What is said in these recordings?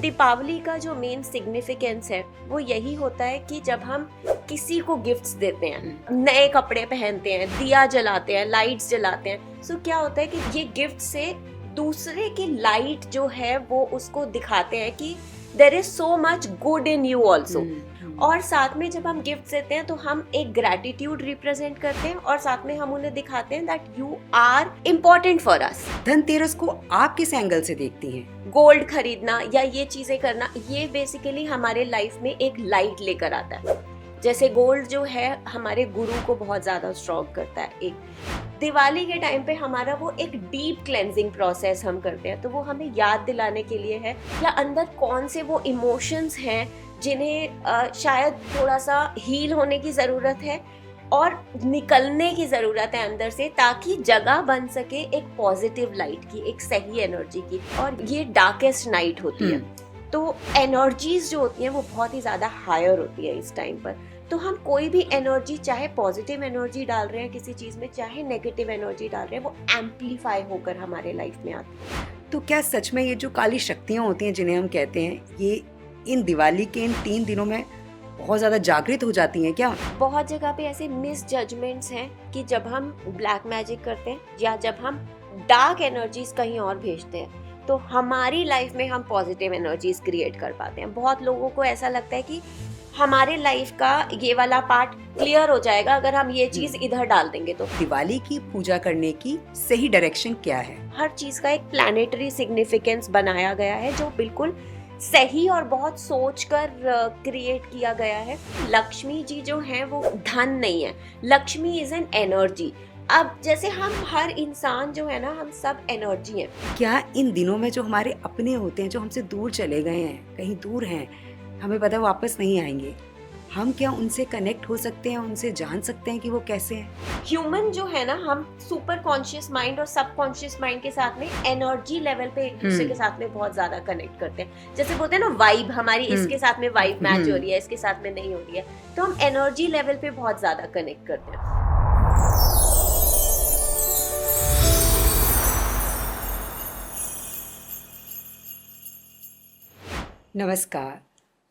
दीपावली का जो main significance है वो यही होता है कि जब हम किसी को गिफ्ट्स देते हैं, नए कपड़े पहनते हैं, दिया जलाते हैं, लाइट्स जलाते हैं, सो क्या होता है कि ये गिफ्ट से दूसरे की लाइट जो है वो उसको दिखाते हैं कि there is so much good in you also. और साथ में जब हम गिफ्ट देते हैं तो हम एक ग्रैटिट्यूड रिप्रेजेंट करते हैं और साथ में हम उन्हें दिखाते हैं that you are important for us. Dhanteras को आप किस एंगल से देखती हैं? गोल्ड खरीदना या ये चीजें करना, ये बेसिकली हमारे लाइफ में एक लाइट लेकर आता है। जैसे गोल्ड जो है हमारे गुरु को बहुत ज्यादा स्ट्रॉन्ग करता है। एक दिवाली के टाइम पे हमारा वो एक डीप क्लेंजिंग प्रोसेस हम करते हैं, तो वो हमें याद दिलाने के लिए है या अंदर कौन से वो इमोशंस हैं जिन्हें शायद थोड़ा सा हील होने की ज़रूरत है और निकलने की ज़रूरत है अंदर से, ताकि जगह बन सके एक पॉजिटिव लाइट की, एक सही एनर्जी की। और ये डार्केस्ट नाइट होती है, तो एनर्जीज जो होती हैं वो बहुत ही ज़्यादा हायर होती है इस टाइम पर। तो हम कोई भी एनर्जी, चाहे पॉजिटिव एनर्जी डाल रहे हैं किसी चीज़ में, चाहे नेगेटिव एनर्जी डाल रहे हैं, वो एम्पलीफाई होकर हमारे लाइफ में आती है। तो क्या सच में ये जो काली शक्तियाँ होती हैं जिन्हें हम कहते हैं, ये इन दिवाली के इन 3 दिनों में बहुत ज़्यादा जागृत हो जाती हैं क्या? बहुत जगह पे ऐसे मिस जजमेंट्स हैं कि जब हम ब्लैक मैजिक करते हैं या जब हम डार्क एनर्जीज कहीं और भेजते हैं तो हमारी लाइफ में हम पॉजिटिव एनर्जीज क्रिएट कर पाते हैं। बहुत लोगों को ऐसा लगता है कि हमारे लाइफ का ये वाला पार्ट क्लियर हो जाएगा अगर हम ये चीज इधर डाल देंगे। तो दिवाली की पूजा करने की सही डायरेक्शन क्या है? हर चीज का एक प्लैनेटरी सिग्निफिकेंस बनाया गया है जो बिल्कुल सही और बहुत सोचकर क्रिएट किया गया है। लक्ष्मी जी जो है वो धन नहीं है, लक्ष्मी इज एन एनर्जी। अब जैसे हम हर इंसान जो है ना, हम सब एनर्जी हैं। क्या इन दिनों में जो हमारे अपने होते हैं, जो हमसे दूर चले गए हैं, कहीं दूर हैं, हमें पता है वापस नहीं आएंगे, हम क्या उनसे कनेक्ट हो सकते हैं, उनसे जान सकते हैं कि वो कैसे हैं? ह्यूमन जो है ना, हम सुपर कॉन्शियस माइंड और सब कॉन्शियस माइंड के साथ में एनर्जी लेवल पे एक दूसरे के साथ में बहुत ज्यादा कनेक्ट करते हैं। जैसे बोलते हैं ना वाइब हमारी इसके साथ में वाइब मैच हो रही है, इसके साथ में नहीं हो रही है, तो हम एनर्जी लेवल पे बहुत ज्यादा कनेक्ट करते हैं। नमस्कार,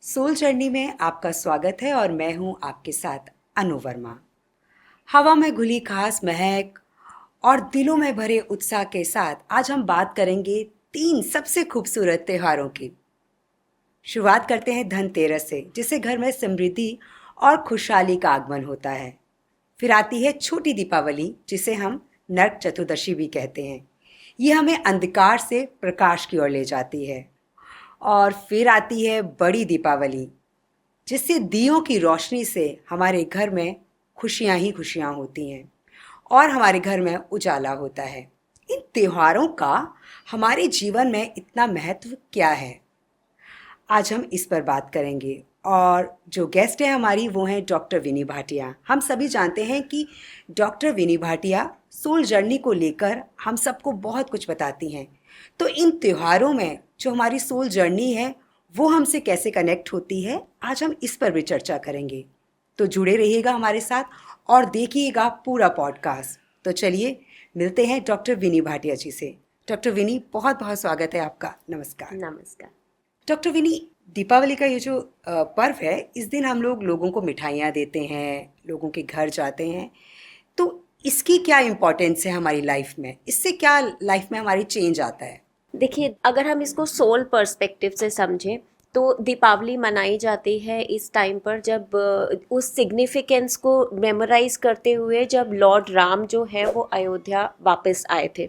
सोल जर्नी में आपका स्वागत है और मैं हूं आपके साथ अनु वर्मा। हवा में घुली खास महक और दिलों में भरे उत्साह के साथ आज हम बात करेंगे 3 सबसे खूबसूरत त्योहारों की। शुरुआत करते हैं धनतेरस से, जिससे घर में समृद्धि और खुशहाली का आगमन होता है। फिर आती है छोटी दीपावली, जिसे हम नरक चतुर्दशी भी कहते हैं। ये हमें अंधकार से प्रकाश की ओर ले जाती है। और फिर आती है बड़ी दीपावली, जिससे दियों की रोशनी से हमारे घर में खुशियां ही खुशियां होती हैं और हमारे घर में उजाला होता है। इन त्योहारों का हमारे जीवन में इतना महत्व क्या है, आज हम इस पर बात करेंगे। और जो गेस्ट है हमारी वो हैं डॉक्टर विनी भाटिया। हम सभी जानते हैं कि डॉक्टर विनी भाटिया सोल जर्नी को लेकर हम सबको बहुत कुछ बताती हैं। तो इन त्योहारों में जो हमारी सोल जर्नी है वो हमसे कैसे कनेक्ट होती है, आज हम इस पर भी चर्चा करेंगे। तो जुड़े रहिएगा हमारे साथ और देखिएगा पूरा पॉडकास्ट। तो चलिए मिलते हैं डॉक्टर विनी भाटिया जी से। डॉक्टर विनी, बहुत बहुत स्वागत है आपका। नमस्कार। नमस्कार डॉक्टर विनी, दीपावली का ये जो पर्व है, इस दिन हम लोगों को मिठाइयाँ देते हैं, लोगों के घर जाते हैं, तो इसकी क्या इम्पोर्टेंस है हमारी लाइफ में? इससे क्या लाइफ में हमारी चेंज आता है? देखिए, अगर हम इसको सोल पर्सपेक्टिव से समझें तो दीपावली मनाई जाती है इस टाइम पर जब उस सिग्निफिकेंस को मेमोराइज करते हुए जब लॉर्ड राम जो है वो अयोध्या वापस आए थे।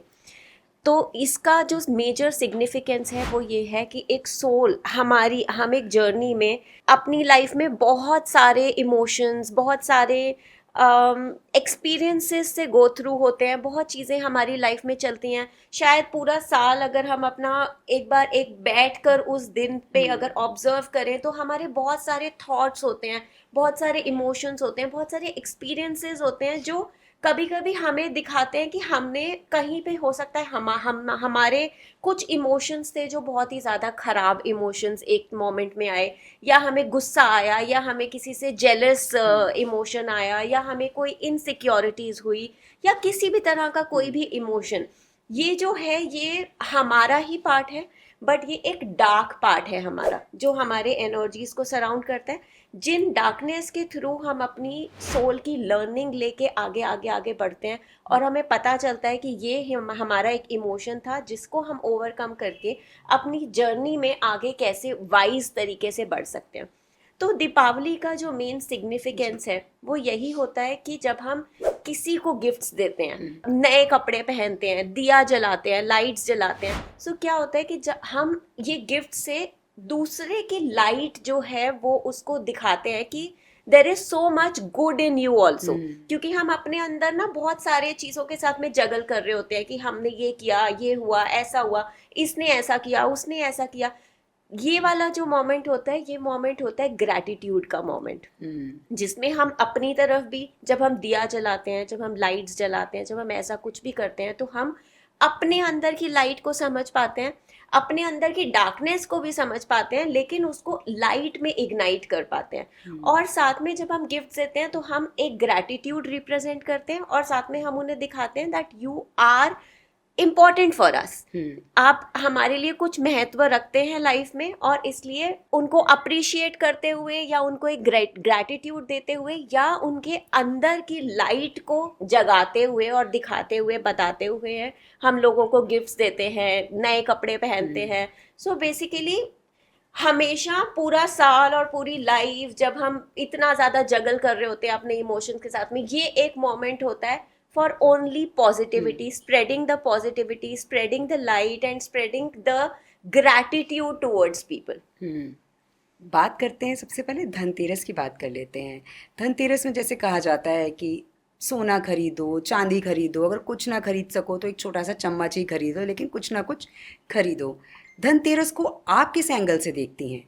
तो इसका जो मेजर सिग्निफिकेंस है वो ये है कि एक सोल हम एक जर्नी में अपनी लाइफ में बहुत सारे इमोशंस, बहुत सारे एक्सपीरियंसेस से गो थ्रू होते हैं, बहुत चीज़ें हमारी लाइफ में चलती हैं। शायद पूरा साल अगर हम अपना एक बार बैठ कर उस दिन पे अगर ऑब्जर्व करें तो हमारे बहुत सारे थॉट्स होते हैं, बहुत सारे इमोशंस होते हैं, बहुत सारे एक्सपीरियंसेस होते हैं जो कभी कभी हमें दिखाते हैं कि हमने कहीं पे हो सकता है हमारे कुछ इमोशंस थे जो बहुत ही ज़्यादा ख़राब इमोशंस एक मोमेंट में आए, या हमें गुस्सा आया, या हमें किसी से जेलस इमोशन आया, या हमें कोई इनसिक्योरिटीज़ हुई, या किसी भी तरह का कोई भी इमोशन। ये जो है ये हमारा ही पार्ट है, बट ये एक डार्क पार्ट है हमारा, जो हमारे एनर्जीज को सराउंड करता है, जिन डार्कनेस के थ्रू हम अपनी सोल की लर्निंग लेके आगे आगे आगे बढ़ते हैं, और हमें पता चलता है कि ये हमारा एक इमोशन था जिसको हम ओवरकम करके अपनी जर्नी में आगे कैसे वाइज तरीके से बढ़ सकते हैं। तो दीपावली का जो मेन सिग्निफिकेंस है वो यही होता है कि जब हम किसी को गिफ्ट्स देते हैं, नए कपड़े पहनते हैं, दिया जलाते हैं, लाइट्स जलाते हैं, सो क्या होता है कि जब हम ये गिफ्ट से दूसरे की लाइट जो है वो उसको दिखाते हैं कि there is so much good in you also, क्योंकि हम अपने अंदर ना बहुत सारे चीजों के साथ में जगल कर रहे होते हैं कि हमने ये किया, ये हुआ, ऐसा हुआ, इसने ऐसा किया, उसने ऐसा किया। ये वाला जो मोमेंट होता है, ये मोमेंट होता है ग्रैटिट्यूड का मोमेंट, जिसमें हम अपनी तरफ भी, जब हम दिया जलाते हैं, जब हम लाइट्स जलाते हैं, जब हम ऐसा कुछ भी करते हैं, तो हम अपने अंदर की लाइट को समझ पाते हैं, अपने अंदर की डार्कनेस को भी समझ पाते हैं, लेकिन उसको लाइट में इग्नाइट कर पाते हैं। और साथ में जब हम गिफ्ट देते हैं तो हम एक ग्रैटिट्यूड रिप्रेजेंट करते हैं, और साथ में हम उन्हें दिखाते हैं that you are important for us, आप हमारे लिए कुछ महत्व रखते हैं लाइफ में, और इसलिए उनको अप्रिशिएट करते हुए या उनको एक ग्रैटिट्यूड देते हुए या उनके अंदर की लाइट को जगाते हुए और दिखाते हुए, बताते हुए हम लोगों को गिफ्ट्स देते हैं, नए कपड़े पहनते हैं। सो बेसिकली हमेशा पूरा साल और पूरी लाइफ जब हम इतना ज़्यादा जगल कर रहे होते हैं अपने इमोशंस के साथ में, ये एक मोमेंट होता है for only positivity, spreading the positivity, spreading the light and spreading the gratitude towards people. बात करते हैं, सबसे पहले धनतेरस की बात कर लेते हैं। धनतेरस में जैसे कहा जाता है कि सोना खरीदो, चांदी खरीदो, अगर कुछ ना खरीद सको तो एक छोटा सा चम्मच ही खरीदो, लेकिन कुछ ना कुछ खरीदो। धनतेरस को आप किस एंगल से देखती हैं?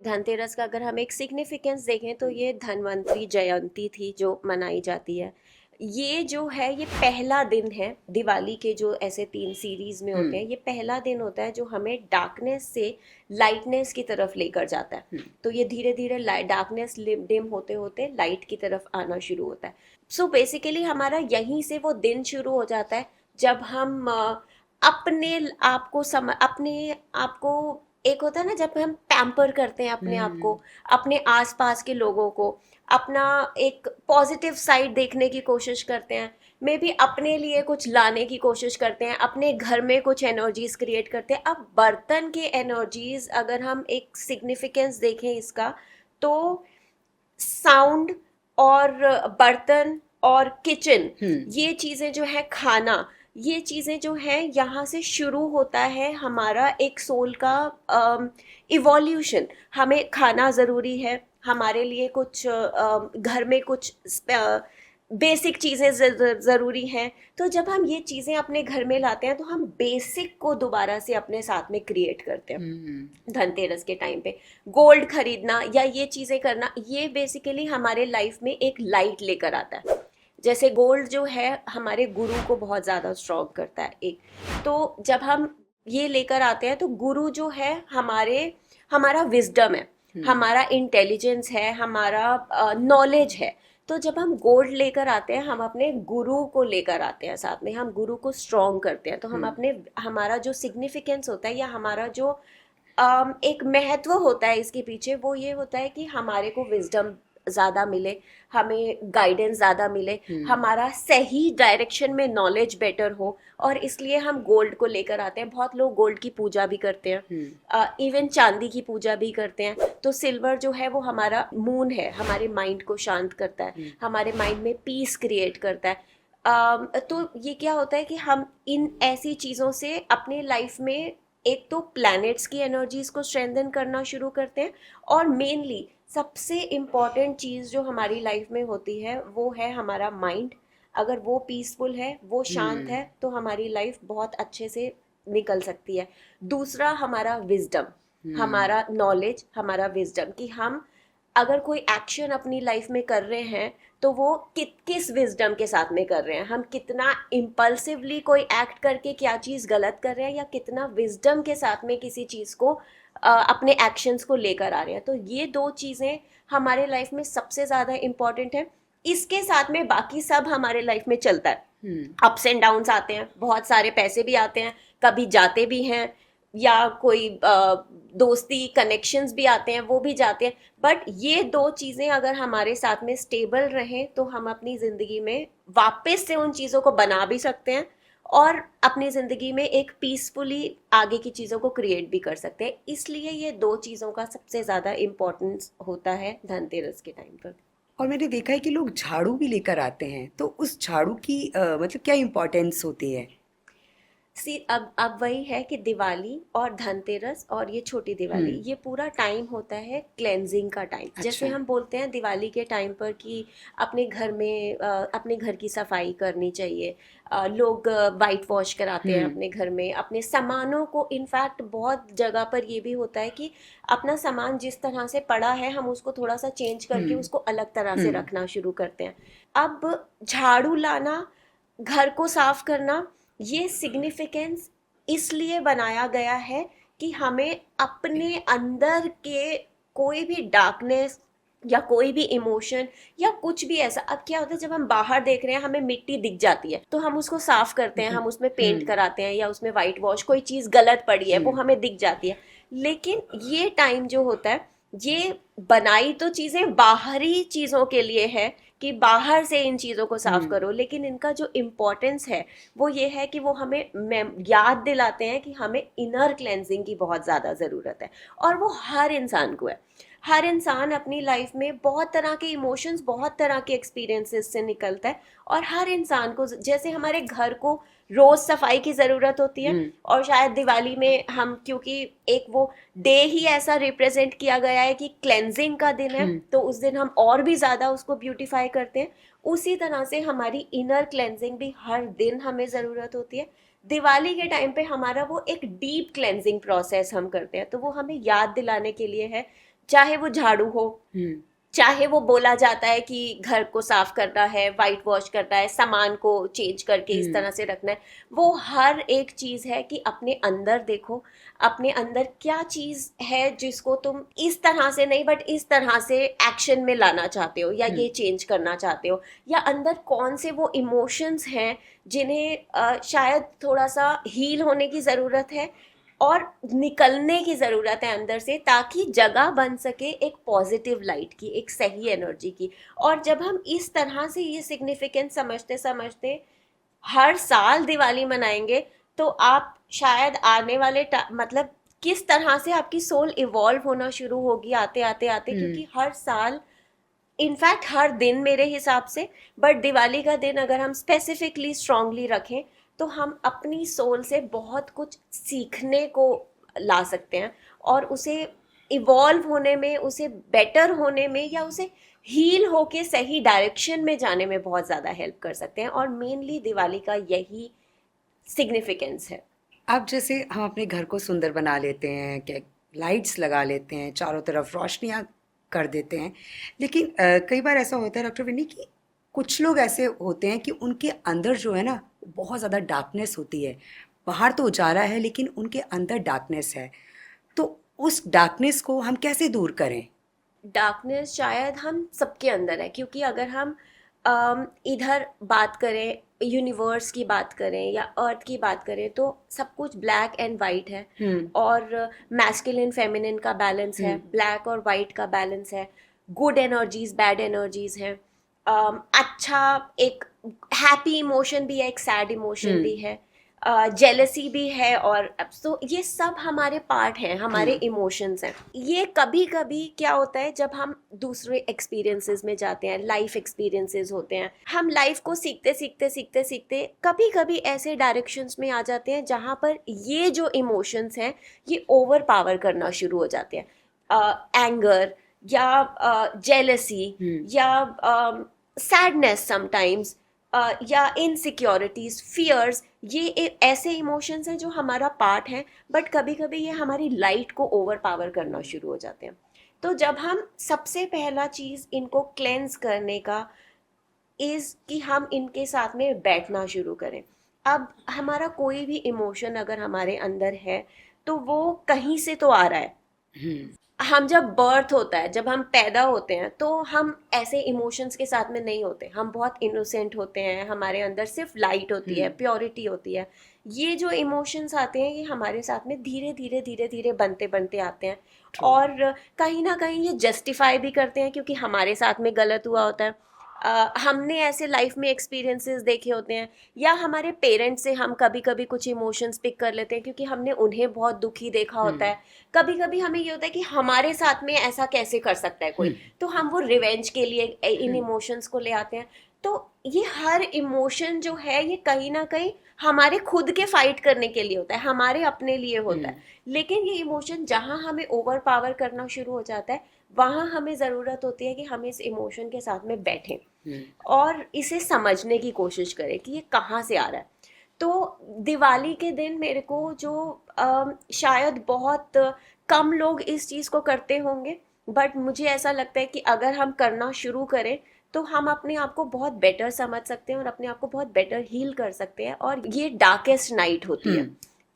धनतेरस का अगर हम एक सिग्निफिकेंस देखें तो ये धनवंतरी जयंती थी जो मनाई जाती है। ये जो है, ये पहला दिन है दिवाली के, जो ऐसे 3 सीरीज में होते हैं, ये पहला दिन होता है जो हमें डार्कनेस से लाइटनेस की तरफ लेकर जाता है। तो ये धीरे धीरे डार्कनेस डिम होते होते लाइट की तरफ आना शुरू होता है। सो बेसिकली हमारा यहीं से वो दिन शुरू हो जाता है जब हम अपने आप को एक होता है ना, जब हम पैम्पर करते हैं अपने आप को, अपने आसपास के लोगों को, अपना एक पॉजिटिव साइड देखने की कोशिश करते हैं, मे बी अपने लिए कुछ लाने की कोशिश करते हैं, अपने घर में कुछ एनर्जीज क्रिएट करते हैं। अब बर्तन के एनर्जीज, अगर हम एक सिग्निफिकेंस देखें इसका, तो साउंड और बर्तन और किचन, ये चीज़ें जो है, खाना, ये चीज़ें जो हैं, यहाँ से शुरू होता है हमारा एक सोल का इवोल्यूशन। हमें खाना ज़रूरी है, हमारे लिए कुछ घर में कुछ बेसिक चीज़ें ज़रूरी हैं। तो जब हम ये चीज़ें अपने घर में लाते हैं तो हम बेसिक को दोबारा से अपने साथ में क्रिएट करते हैं। धनतेरस के टाइम पे गोल्ड खरीदना या ये चीज़ें करना, ये बेसिकली हमारे लाइफ में एक लाइट लेकर आता है। जैसे गोल्ड जो है हमारे गुरु को बहुत ज़्यादा स्ट्रॉन्ग करता है एक, तो जब हम ये लेकर आते हैं तो गुरु जो है हमारा विजडम है, हमारा इंटेलिजेंस है, हमारा नॉलेज है। तो जब हम गोल्ड लेकर आते हैं, हम अपने गुरु को लेकर आते हैं साथ में, हम गुरु को स्ट्रॉन्ग करते हैं। तो हम हमारा जो सिग्निफिकेंस होता है या हमारा जो एक महत्व होता है इसके पीछे, वो ये होता है कि हमारे को विजडम ज़्यादा मिले, हमें गाइडेंस ज़्यादा मिले, हमारा सही डायरेक्शन में नॉलेज बेटर हो, और इसलिए हम गोल्ड को लेकर आते हैं। बहुत लोग गोल्ड की पूजा भी करते हैं, इवन चांदी की पूजा भी करते हैं। तो सिल्वर जो है वो हमारा मून है, हमारे माइंड को शांत करता है, हमारे माइंड में पीस क्रिएट करता है। तो ये क्या होता है कि हम इन ऐसी चीज़ों से अपने लाइफ में एक तो प्लैनेट्स की एनर्जीज को स्ट्रेंथन करना शुरू करते हैं, और मेनली सबसे इम्पॉर्टेंट चीज़ जो हमारी लाइफ में होती है वो है हमारा माइंड। अगर वो पीसफुल है, वो शांत है, तो हमारी लाइफ बहुत अच्छे से निकल सकती है। दूसरा हमारा विजडम, हमारा नॉलेज, हमारा विजडम, कि हम अगर कोई एक्शन अपनी लाइफ में कर रहे हैं तो वो किस विजडम के साथ में कर रहे हैं, हम कितना इम्पल्सिवली कोई एक्ट करके क्या चीज़ गलत कर रहे हैं, या कितना विजडम के साथ में किसी चीज़ को अपने एक्शंस को लेकर आ रहे हैं। तो ये 2 चीज़ें हमारे लाइफ में सबसे ज़्यादा इम्पॉर्टेंट है। इसके साथ में बाकी सब हमारे लाइफ में चलता है, अप्स एंड डाउन्स आते हैं, बहुत सारे पैसे भी आते हैं, कभी जाते भी हैं, या कोई दोस्ती कनेक्शंस भी आते हैं, वो भी जाते हैं, बट ये दो चीज़ें अगर हमारे साथ में स्टेबल रहें तो हम अपनी ज़िंदगी में वापस से उन चीज़ों को बना भी सकते हैं और अपनी ज़िंदगी में एक पीसफुली आगे की चीज़ों को क्रिएट भी कर सकते हैं। इसलिए ये दो चीज़ों का सबसे ज़्यादा इम्पोर्टेंस होता है धनतेरस के टाइम पर। और मैंने देखा है कि लोग झाड़ू भी लेकर आते हैं, तो उस झाड़ू की मतलब क्या इम्पोर्टेंस होती है? सी अब वही है कि दिवाली और धनतेरस और ये छोटी दिवाली, ये पूरा टाइम होता है क्लेंजिंग का टाइम। जैसे अच्छा। हम बोलते हैं दिवाली के टाइम पर कि अपने घर में अपने घर की सफाई करनी चाहिए, लोग वाइट वॉश कराते हैं अपने घर में, अपने सामानों को। इनफैक्ट बहुत जगह पर ये भी होता है कि अपना सामान जिस तरह से पड़ा है हम उसको थोड़ा सा चेंज करके उसको अलग तरह से रखना शुरू करते हैं। अब झाड़ू लाना, घर को साफ करना, ये सिग्निफिकेंस इसलिए बनाया गया है कि हमें अपने अंदर के कोई भी डार्कनेस या कोई भी इमोशन या कुछ भी ऐसा, अब क्या होता है जब हम बाहर देख रहे हैं हमें मिट्टी दिख जाती है तो हम उसको साफ करते हैं, हम उसमें पेंट कराते हैं या उसमें वाइट वॉश, कोई चीज़ गलत पड़ी है वो हमें दिख जाती है। लेकिन ये टाइम जो होता है, ये बनाई तो चीज़ें बाहरी चीज़ों के लिए है कि बाहर से इन चीज़ों को साफ करो, लेकिन इनका जो इम्पोर्टेंस है वो ये है कि वो हमें याद दिलाते हैं कि हमें इनर क्लेंजिंग की बहुत ज़्यादा ज़रूरत है। और वो हर इंसान को है। हर इंसान अपनी लाइफ में बहुत तरह के इमोशंस, बहुत तरह के एक्सपीरियंसेस से निकलता है, और हर इंसान को जैसे हमारे घर को रोज सफाई की जरूरत होती है, और शायद दिवाली में हम, क्योंकि एक वो डे ही ऐसा रिप्रेजेंट किया गया है कि क्लेंजिंग का दिन है, तो उस दिन हम और भी ज्यादा उसको ब्यूटीफाई करते हैं। उसी तरह से हमारी इनर क्लेंजिंग भी हर दिन हमें जरूरत होती है। दिवाली के टाइम पे हमारा वो एक डीप क्लेंजिंग प्रोसेस हम करते हैं, तो वो हमें याद दिलाने के लिए है। चाहे वो झाड़ू हो, चाहे वो बोला जाता है कि घर को साफ करना है, वाइट वॉश करना है, सामान को चेंज करके इस तरह से रखना है, वो हर एक चीज है कि अपने अंदर देखो, अपने अंदर क्या चीज है जिसको तुम इस तरह से नहीं बट इस तरह से एक्शन में लाना चाहते हो या ये चेंज करना चाहते हो, या अंदर कौन से वो इमोशंस हैं जिन्हें शायद थोड़ा सा हील होने की जरूरत है और निकलने की ज़रूरत है अंदर से, ताकि जगह बन सके एक पॉजिटिव लाइट की, एक सही एनर्जी की। और जब हम इस तरह से ये सिग्निफिकेंस समझते समझते हर साल दिवाली मनाएंगे, तो आप शायद आने वाले मतलब किस तरह से आपकी सोल इवॉल्व होना शुरू होगी आते आते आते, क्योंकि हर साल, इनफैक्ट हर दिन मेरे हिसाब से, बट दिवाली का दिन अगर हम स्पेसिफिकली स्ट्रांगली रखें तो हम अपनी सोल से बहुत कुछ सीखने को ला सकते हैं, और उसे इवॉल्व होने में, उसे बेटर होने में, या उसे हील होके सही डायरेक्शन में जाने में बहुत ज़्यादा हेल्प कर सकते हैं। और मेनली दिवाली का यही सिग्निफिकेंस है। अब जैसे हम अपने घर को सुंदर बना लेते हैं, क्या लाइट्स लगा लेते हैं, चारों तरफ रोशनियाँ कर देते हैं, लेकिन कई बार ऐसा होता है डॉक्टर विनी कि कुछ लोग ऐसे होते हैं कि उनके अंदर जो है ना बहुत ज़्यादा डार्कनेस होती है। बाहर तो उजाला है लेकिन उनके अंदर डार्कनेस है, तो उस डार्कनेस को हम कैसे दूर करें? डार्कनेस शायद हम सबके अंदर है, क्योंकि अगर हम इधर बात करें, यूनिवर्स की बात करें या अर्थ की बात करें, तो सब कुछ ब्लैक एंड वाइट है, और मैस्कुलिन फेमिनिन का बैलेंस है, ब्लैक और वाइट का बैलेंस है, गुड एनर्जीज, बैड एनर्जीज हैं, अच्छा एक हैप्पी इमोशन भी है, एक सैड इमोशन भी है, जेलसी भी है, और तो ये सब हमारे पार्ट हैं, हमारे इमोशंस हैं। ये कभी कभी क्या होता है जब हम दूसरे एक्सपीरियंसेस में जाते हैं, लाइफ एक्सपीरियंसेस होते हैं, हम लाइफ को सीखते सीखते सीखते सीखते कभी कभी ऐसे डायरेक्शंस में आ जाते हैं जहाँ पर ये जो इमोशंस हैं ये ओवर पावर करना शुरू हो जाते हैं। एंगर या जेलसी या सैडनेस समटाइम्स, या इनसिक्योरिटीज, फियर्स, ये ऐसे इमोशंस हैं जो हमारा पार्ट है, बट कभी कभी ये हमारी लाइट को ओवर पावर करना शुरू हो जाते हैं। तो जब हम, सबसे पहला चीज़ इनको क्लेंस करने का इज़ कि हम इनके साथ में बैठना शुरू करें। अब हमारा कोई भी इमोशन अगर हमारे अंदर है तो वो कहीं से तो आ रहा है। हम जब बर्थ होता है, जब हम पैदा होते हैं, तो हम ऐसे इमोशंस के साथ में नहीं होते, हम बहुत इनोसेंट होते हैं, हमारे अंदर सिर्फ लाइट होती है, प्योरिटी होती है। ये जो इमोशंस आते हैं ये हमारे साथ में धीरे धीरे धीरे धीरे बनते बनते आते हैं। True. और कहीं ना कहीं ये जस्टिफाई भी करते हैं क्योंकि हमारे साथ में गलत हुआ होता है। हमने ऐसे लाइफ में एक्सपीरियंसेस देखे होते हैं, या हमारे पेरेंट्स से हम कभी कभी कुछ इमोशंस पिक कर लेते हैं क्योंकि हमने उन्हें बहुत दुखी देखा होता है। कभी कभी हमें ये होता है कि हमारे साथ में ऐसा कैसे कर सकता है कोई, तो हम वो रिवेंज के लिए इन इमोशंस को ले आते हैं। तो ये हर इमोशन जो है ये कहीं ना कहीं हमारे खुद के फाइट करने के लिए होता है, हमारे अपने लिए होता है। लेकिन ये इमोशन जहाँ हमें ओवर पावर करना शुरू हो जाता है, वहाँ हमें ज़रूरत होती है कि हम इस इमोशन के साथ में बैठें और इसे समझने की कोशिश करें कि ये कहाँ से आ रहा है। तो दिवाली के दिन मेरे को जो शायद बहुत कम लोग इस चीज़ को करते होंगे, बट मुझे ऐसा लगता है कि अगर हम करना शुरू करें तो हम अपने आप को बहुत बेटर समझ सकते हैं और अपने आप को बहुत बेटर हील कर सकते हैं। और ये डार्केस्ट नाइट होती है,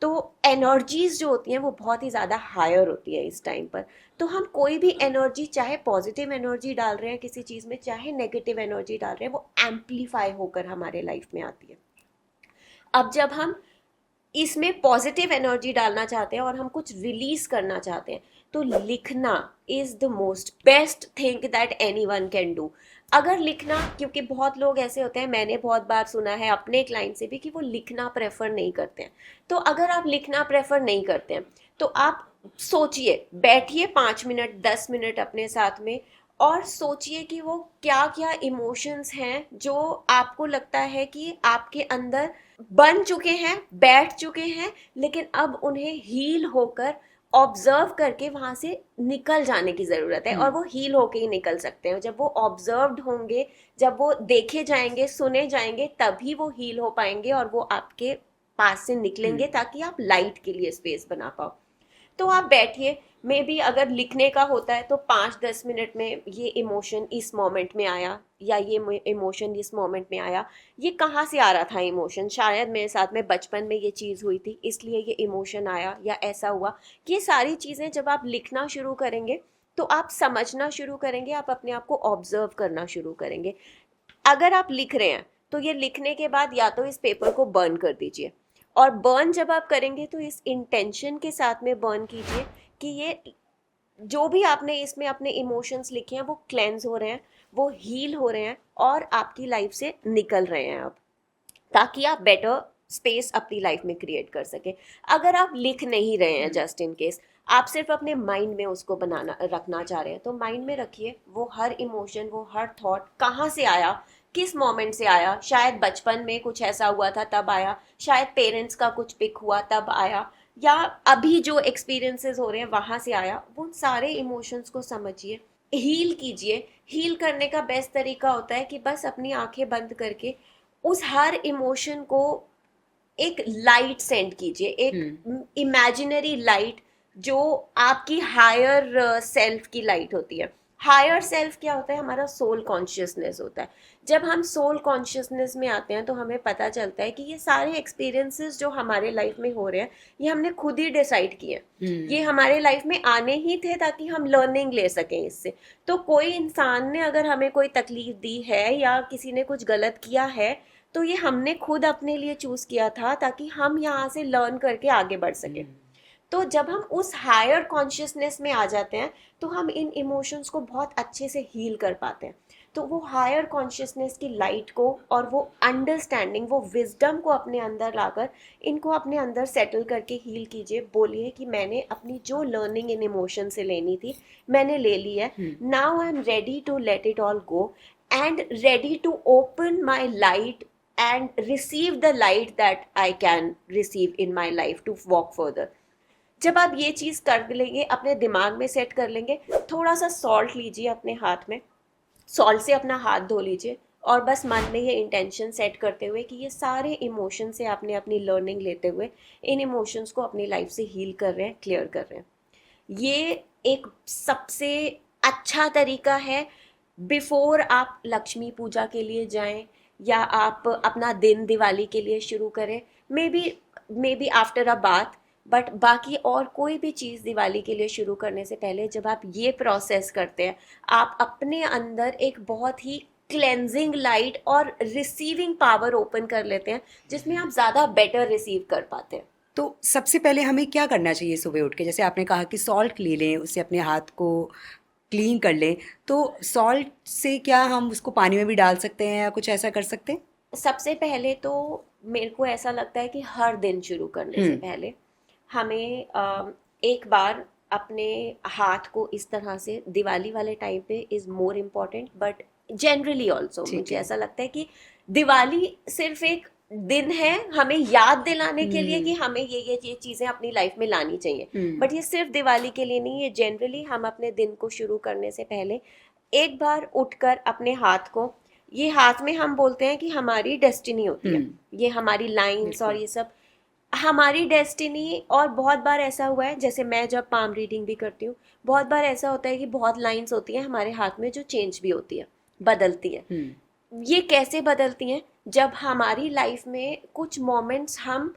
तो एनर्जीज जो होती हैं वो बहुत ही ज़्यादा हायर होती है इस टाइम पर। तो हम कोई भी एनर्जी, चाहे पॉजिटिव एनर्जी डाल रहे हैं किसी चीज़ में, चाहे नेगेटिव एनर्जी डाल रहे हैं, वो एम्पलीफाई होकर हमारे लाइफ में आती है। अब जब हम इसमें पॉजिटिव एनर्जी डालना चाहते हैं और हम कुछ रिलीज करना चाहते हैं, तो लिखना is the most best thing that anyone can do. अगर लिखना, क्योंकि बहुत लोग ऐसे होते हैं, मैंने बहुत बार सुना है अपने क्लाइंट से भी कि वो लिखना प्रेफर नहीं करते हैं। तो अगर आप लिखना प्रेफर नहीं करते हैं तो आप सोचिए, बैठिए 5 मिनट 10 मिनट अपने साथ में और सोचिए कि वो क्या क्या इमोशंस हैं जो आपको लगता है कि आपके अंदर बन चुके हैं, बैठ चुके हैं, लेकिन अब उन्हें हील होकर, ऑब्जर्व करके वहां से निकल जाने की जरूरत है। और वो हील होके ही निकल सकते हैं। जब वो ऑब्जर्व्ड होंगे, जब वो देखे जाएंगे, सुने जाएंगे, तभी वो हील हो पाएंगे और वो आपके पास से निकलेंगे ताकि आप लाइट के लिए स्पेस बना पाओ। तो आप बैठिए, मे बी अगर लिखने का होता है तो 5-10 मिनट में ये इमोशन इस मोमेंट में आया, या ये इमोशन इस मोमेंट में आया, ये कहाँ से आ रहा था इमोशन, शायद मेरे साथ में बचपन में ये चीज़ हुई थी इसलिए ये इमोशन आया, या ऐसा हुआ। ये सारी चीज़ें जब आप लिखना शुरू करेंगे तो आप समझना शुरू करेंगे, आप अपने आप को ऑब्जर्व करना शुरू करेंगे। अगर आप लिख रहे हैं तो ये लिखने के बाद या तो इस पेपर को बर्न कर दीजिए, और बर्न जब आप करेंगे तो इस इंटेंशन के साथ में बर्न कीजिए कि ये जो भी आपने इसमें अपने इमोशंस लिखे हैं वो क्लेंज हो रहे हैं, वो हील हो रहे हैं और आपकी लाइफ से निकल रहे हैं अब, ताकि आप बेटर स्पेस अपनी लाइफ में क्रिएट कर सके। अगर आप लिख नहीं रहे हैं, जस्ट इन केस आप सिर्फ अपने माइंड में उसको बनाना रखना चाह रहे हैं, तो माइंड में रखिए वो हर इमोशन, वो हर थॉट कहाँ से आया, किस मोमेंट से आया। शायद बचपन में कुछ ऐसा हुआ था तब आया, शायद पेरेंट्स का कुछ पिक हुआ तब आया, या अभी जो एक्सपीरियंसेस हो रहे हैं वहां से आया। वो सारे इमोशंस को समझिए, हील कीजिए। हील करने का बेस्ट तरीका होता है कि बस अपनी आंखें बंद करके उस हर इमोशन को एक लाइट सेंड कीजिए, एक इमेजिनरी लाइट जो आपकी हायर सेल्फ की लाइट होती है। हायर सेल्फ क्या होता है? हमारा सोल कॉन्शियसनेस होता है। जब हम सोल कॉन्शियसनेस में आते हैं तो हमें पता चलता है कि ये सारे एक्सपीरियंसेस जो हमारे लाइफ में हो रहे हैं ये हमने खुद ही डिसाइड किए हैं। ये हमारे लाइफ में आने ही थे ताकि हम लर्निंग ले सकें इससे। तो कोई इंसान ने अगर हमें कोई तकलीफ दी है या किसी ने कुछ गलत किया है तो ये हमने खुद अपने लिए चूज किया था ताकि हम यहाँ से लर्न करके आगे बढ़ सकें। तो जब हम उस हायर कॉन्शियसनेस में आ जाते हैं तो हम इन इमोशंस को बहुत अच्छे से हील कर पाते हैं। तो वो हायर कॉन्शियसनेस की लाइट को और वो अंडरस्टैंडिंग, वो विजडम को अपने अंदर लाकर इनको अपने अंदर सेटल करके हील कीजिए। बोलिए कि मैंने अपनी जो लर्निंग इन इमोशन से लेनी थी मैंने ले ली है। Now I am ready to let it all go and ready to open my light and receive the light that I can receive in my life to walk further। जब आप ये चीज़ कर लेंगे, अपने दिमाग में सेट कर लेंगे, थोड़ा सा सॉल्ट लीजिए अपने हाथ में, सॉल्ट से अपना हाथ धो लीजिए और बस मन में ये इंटेंशन सेट करते हुए कि ये सारे इमोशन से आपने अपनी लर्निंग लेते हुए इन इमोशंस को अपनी लाइफ से हील कर रहे हैं, क्लियर कर रहे हैं। ये एक सबसे अच्छा तरीका है बिफोर आप लक्ष्मी पूजा के लिए जाएं या आप अपना दिन दिवाली के लिए शुरू करें, may be after a bath. But बाकी और कोई भी चीज़ दिवाली के लिए शुरू करने से पहले जब आप ये प्रोसेस करते हैं, आप अपने अंदर एक बहुत ही क्लेंजिंग लाइट और रिसीविंग पावर ओपन कर लेते हैं, जिसमें आप ज़्यादा बेटर रिसीव कर पाते हैं। तो सबसे पहले हमें क्या करना चाहिए सुबह उठ के? जैसे आपने कहा कि सॉल्ट ले लें, उससे अपने हाथ को क्लीन कर लें, तो सॉल्ट से क्या हम उसको पानी में भी डाल सकते हैं या कुछ ऐसा कर सकते हैं? सबसे पहले तो मेरे को ऐसा लगता है कि हर दिन शुरू करने से पहले हमें एक बार अपने हाथ को इस तरह से, दिवाली वाले टाइम पे is more important, but generally also मुझे ऐसा लगता है कि दिवाली सिर्फ एक दिन है हमें याद दिलाने के लिए कि हमें ये चीजें अपनी लाइफ में लानी चाहिए, बट ये सिर्फ दिवाली के लिए नहीं, ये जनरली हम अपने दिन को शुरू करने से पहले एक बार उठकर अपने हाथ को, ये हाथ में हम बोलते हैं कि हमारी डेस्टिनी होती है, ये हमारी लाइंस और ये सब हमारी डेस्टिनी। और बहुत बार ऐसा हुआ है, जैसे मैं जब पाम रीडिंग भी करती हूँ, बहुत बार ऐसा होता है कि बहुत लाइंस होती हैं हमारे हाथ में जो चेंज भी होती है, बदलती है। ये कैसे बदलती हैं? जब हमारी लाइफ में कुछ मोमेंट्स हम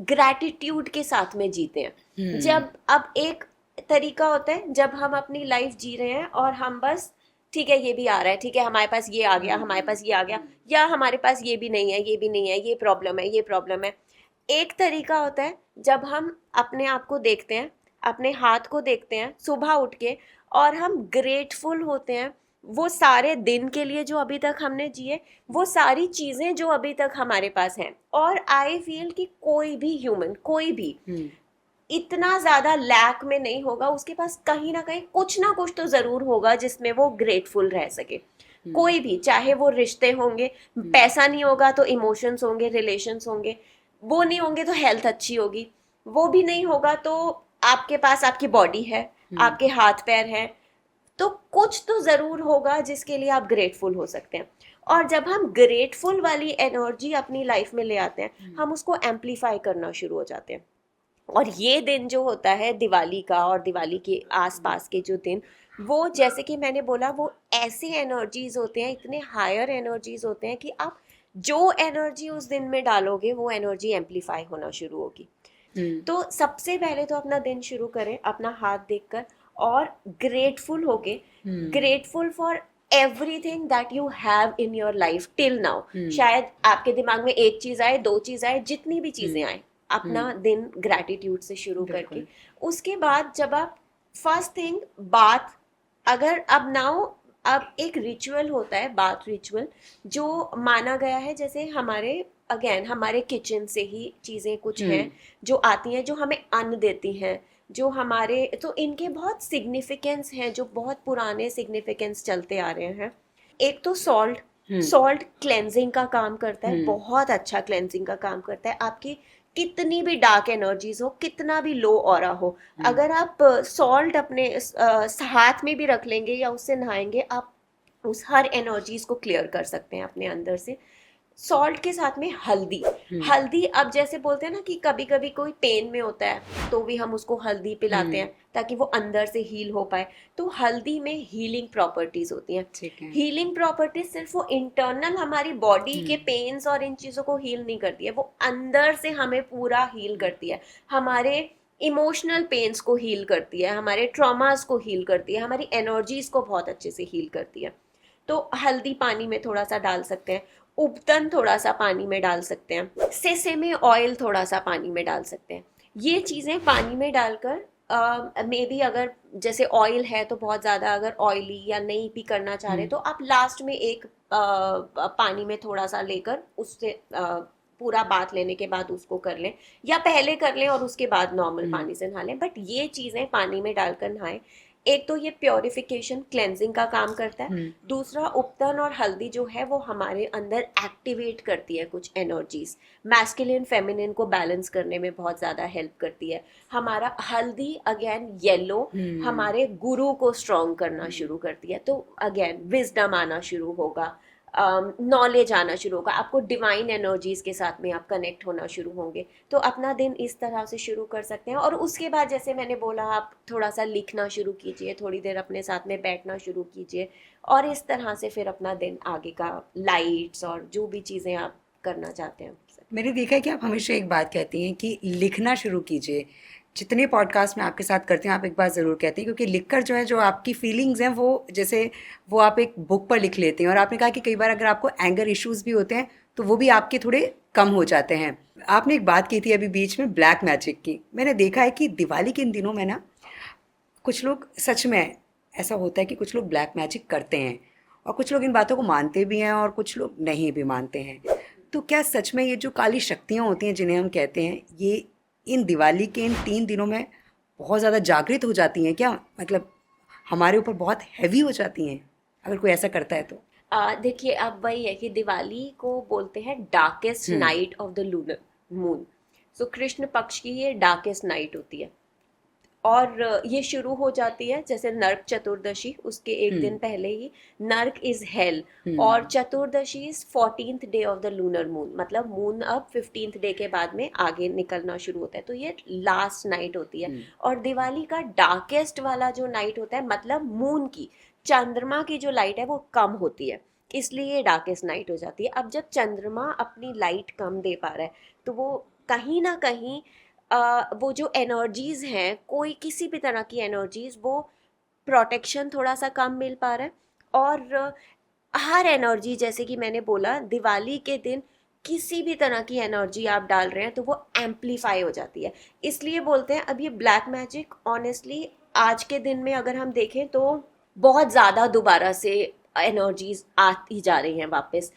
ग्रैटिट्यूड के साथ में जीते हैं। जब अब एक तरीका होता है जब हम अपनी लाइफ जी रहे हैं और हम बस ठीक है ये भी आ रहा है, ठीक है हमारे पास ये आ गया, हमारे पास ये आ गया, या हमारे पास ये भी नहीं है, ये भी नहीं है, ये प्रॉब्लम है, ये प्रॉब्लम है। एक तरीका होता है जब हम अपने आप को देखते हैं, अपने हाथ को देखते हैं सुबह उठ के, और हम ग्रेटफुल होते हैं वो सारे दिन के लिए जो अभी तक हमने जिए, वो सारी चीज़ें जो अभी तक हमारे पास हैं। और आई फील कि कोई भी ह्यूमन, कोई भी इतना ज़्यादा लैक में नहीं होगा, उसके पास कहीं ना कुछ तो ज़रूर होगा जिसमें वो ग्रेटफुल रह सके। कोई भी, चाहे वो रिश्ते होंगे, पैसा नहीं होगा तो इमोशंस होंगे, रिलेशंस होंगे, वो नहीं होंगे तो हेल्थ अच्छी होगी, वो भी नहीं होगा तो आपके पास आपकी बॉडी है, आपके हाथ पैर हैं, तो कुछ तो ज़रूर होगा जिसके लिए आप ग्रेटफुल हो सकते हैं। और जब हम ग्रेटफुल वाली एनर्जी अपनी लाइफ में ले आते हैं, हम उसको एम्पलीफाई करना शुरू हो जाते हैं। और ये दिन जो होता है दिवाली का और दिवाली के आसपास के जो दिन, वो जैसे कि मैंने बोला, वो ऐसे एनर्जीज होते हैं, इतने हायर एनर्जीज होते हैं कि आप जो एनर्जी उस दिन में डालोगे वो एनर्जी एम्पलीफाई होना शुरू होगी। तो सबसे पहले तो अपना दिन शुरू करें अपना हाथ देखकर और ग्रेटफुल होके, grateful for everything that you have in your life till now. शायद आपके दिमाग में एक चीज आए, दो चीज आए, जितनी भी चीजें आए, अपना दिन ग्रैटिट्यूड से शुरू करके, उसके बाद जब आप फर्स्ट थिंग बात, अगर अब एक रिचुअल होता है, बाथ रिचुअल, जो माना गया है, जैसे हमारे किचन से ही चीज़ें कुछ हैं जो आती हैं, जो हमें अन्न देती हैं, जो हमारे, तो इनके बहुत सिग्निफिकेंस हैं, जो बहुत पुराने सिग्निफिकेंस चलते आ रहे हैं। एक तो सॉल्ट क्लेंजिंग का काम करता है, बहुत अच्छा क्लेंजिंग का काम करता है। आपकी कितनी भी डार्क एनर्जीज हो, कितना भी लो ऑरा हो, अगर आप सॉल्ट अपने हाथ में भी रख लेंगे या उससे नहाएंगे, आप उस हर एनर्जीज को क्लियर कर सकते हैं अपने अंदर से। सॉल्ट के साथ में हल्दी, अब जैसे बोलते हैं ना कि कभी कभी कोई पेन में होता है तो भी हम उसको हल्दी पिलाते हैं ताकि वो अंदर से हील हो पाए। तो हल्दी में हीलिंग प्रॉपर्टीज होती हैं। हीलिंग प्रॉपर्टीज सिर्फ वो इंटरनल हमारी बॉडी के पेन्स और इन चीज़ों को हील नहीं करती है, वो अंदर से हमें पूरा हील करती है। हमारे इमोशनल पेन्स को हील करती है, हमारे ट्रॉमास को हील करती है, हमारी एनर्जीज को बहुत अच्छे से हील करती है। तो हल्दी पानी में थोड़ा सा डाल सकते हैं, उपतन थोड़ा सा पानी में डाल सकते हैं, सेसेमे ऑयल थोड़ा सा पानी में डाल सकते हैं। ये चीज़ें पानी में डालकर मे बी अगर जैसे ऑयल है तो बहुत ज़्यादा अगर ऑयली या नहीं भी करना चाह रहे तो आप लास्ट में एक पानी में थोड़ा सा लेकर उससे पूरा बाथ लेने के बाद उसको कर लें, या पहले कर लें और उसके बाद नॉर्मल पानी से नहा लें। बट ये चीज़ें पानी में डालकर नहाएं। एक तो ये प्योरिफिकेशन क्लेंजिंग का काम करता है, दूसरा उपतन और हल्दी जो है वो हमारे अंदर एक्टिवेट करती है कुछ एनर्जीज, मैस्कुलिन फेमिनिन को बैलेंस करने में बहुत ज़्यादा हेल्प करती है। हमारा हल्दी अगेन येलो हमारे गुरु को स्ट्रॉन्ग करना शुरू करती है, तो अगेन विजडम आना शुरू होगा, नॉलेज आना शुरू होगा, आपको डिवाइन एनर्जीज के साथ में आप कनेक्ट होना शुरू होंगे। तो अपना दिन इस तरह से शुरू कर सकते हैं। और उसके बाद जैसे मैंने बोला, आप थोड़ा सा लिखना शुरू कीजिए, थोड़ी देर अपने साथ में बैठना शुरू कीजिए, और इस तरह से फिर अपना दिन आगे का लाइट्स और जो भी चीज़ें आप करना चाहते हैं। मैंने देखा है कि आप हमेशा एक बात कहती हैं कि लिखना शुरू कीजिए, जितने पॉडकास्ट मैं आपके साथ करती हूँ आप एक बात ज़रूर कहती हैं, क्योंकि लिखकर जो है जो आपकी फीलिंग्स हैं वो जैसे वो आप एक बुक पर लिख लेते हैं। और आपने कहा कि कई बार अगर आपको एंगर इश्यूज भी होते हैं तो वो भी आपके थोड़े कम हो जाते हैं। आपने एक बात की थी अभी बीच में ब्लैक मैजिक की। मैंने देखा है कि दिवाली के इन दिनों में ना कुछ लोग सच में ऐसा होता है कि कुछ लोग ब्लैक मैजिक करते हैं और कुछ लोग इन बातों को मानते भी हैं और कुछ लोग नहीं भी मानते हैं। तो क्या सच में ये जो काली शक्तियाँ होती हैं जिन्हें हम कहते हैं, ये इन दिवाली के इन 3 दिनों में बहुत ज़्यादा जागृत हो जाती हैं क्या? मतलब हमारे ऊपर बहुत हैवी हो जाती हैं अगर कोई ऐसा करता है तो? देखिए, अब वही है कि दिवाली को बोलते हैं darkest night of the lunar moon. So कृष्ण पक्ष की ये डार्केस्ट नाइट होती है और ये शुरू हो जाती है जैसे नरक चतुर्दशी, उसके एक दिन पहले ही नरक इज हेल और चतुर्दशी is 14th day of the lunar moon. मतलब मून अब 15th डे के बाद में आगे निकलना शुरू होता है, तो ये लास्ट नाइट होती है। और दिवाली का डार्केस्ट वाला जो नाइट होता है, मतलब मून की, चंद्रमा की जो लाइट है वो कम होती है, इसलिए ये डार्केस्ट नाइट हो जाती है। अब जब चंद्रमा अपनी लाइट कम दे पा रहा है तो वो कहीं ना कहीं वो जो एनर्जीज हैं, कोई किसी भी तरह की एनर्जीज, वो प्रोटेक्शन थोड़ा सा कम मिल पा रहा है। और हर एनर्जी, जैसे कि मैंने बोला, दिवाली के दिन किसी भी तरह की एनर्जी आप डाल रहे हैं तो वो एम्पलीफाई हो जाती है। इसलिए बोलते हैं अब ये ब्लैक मैजिक ऑनेस्टली आज के दिन में अगर हम देखें तो बहुत ज़्यादा दोबारा से एनर्जीज आती जा रही हैं वापस।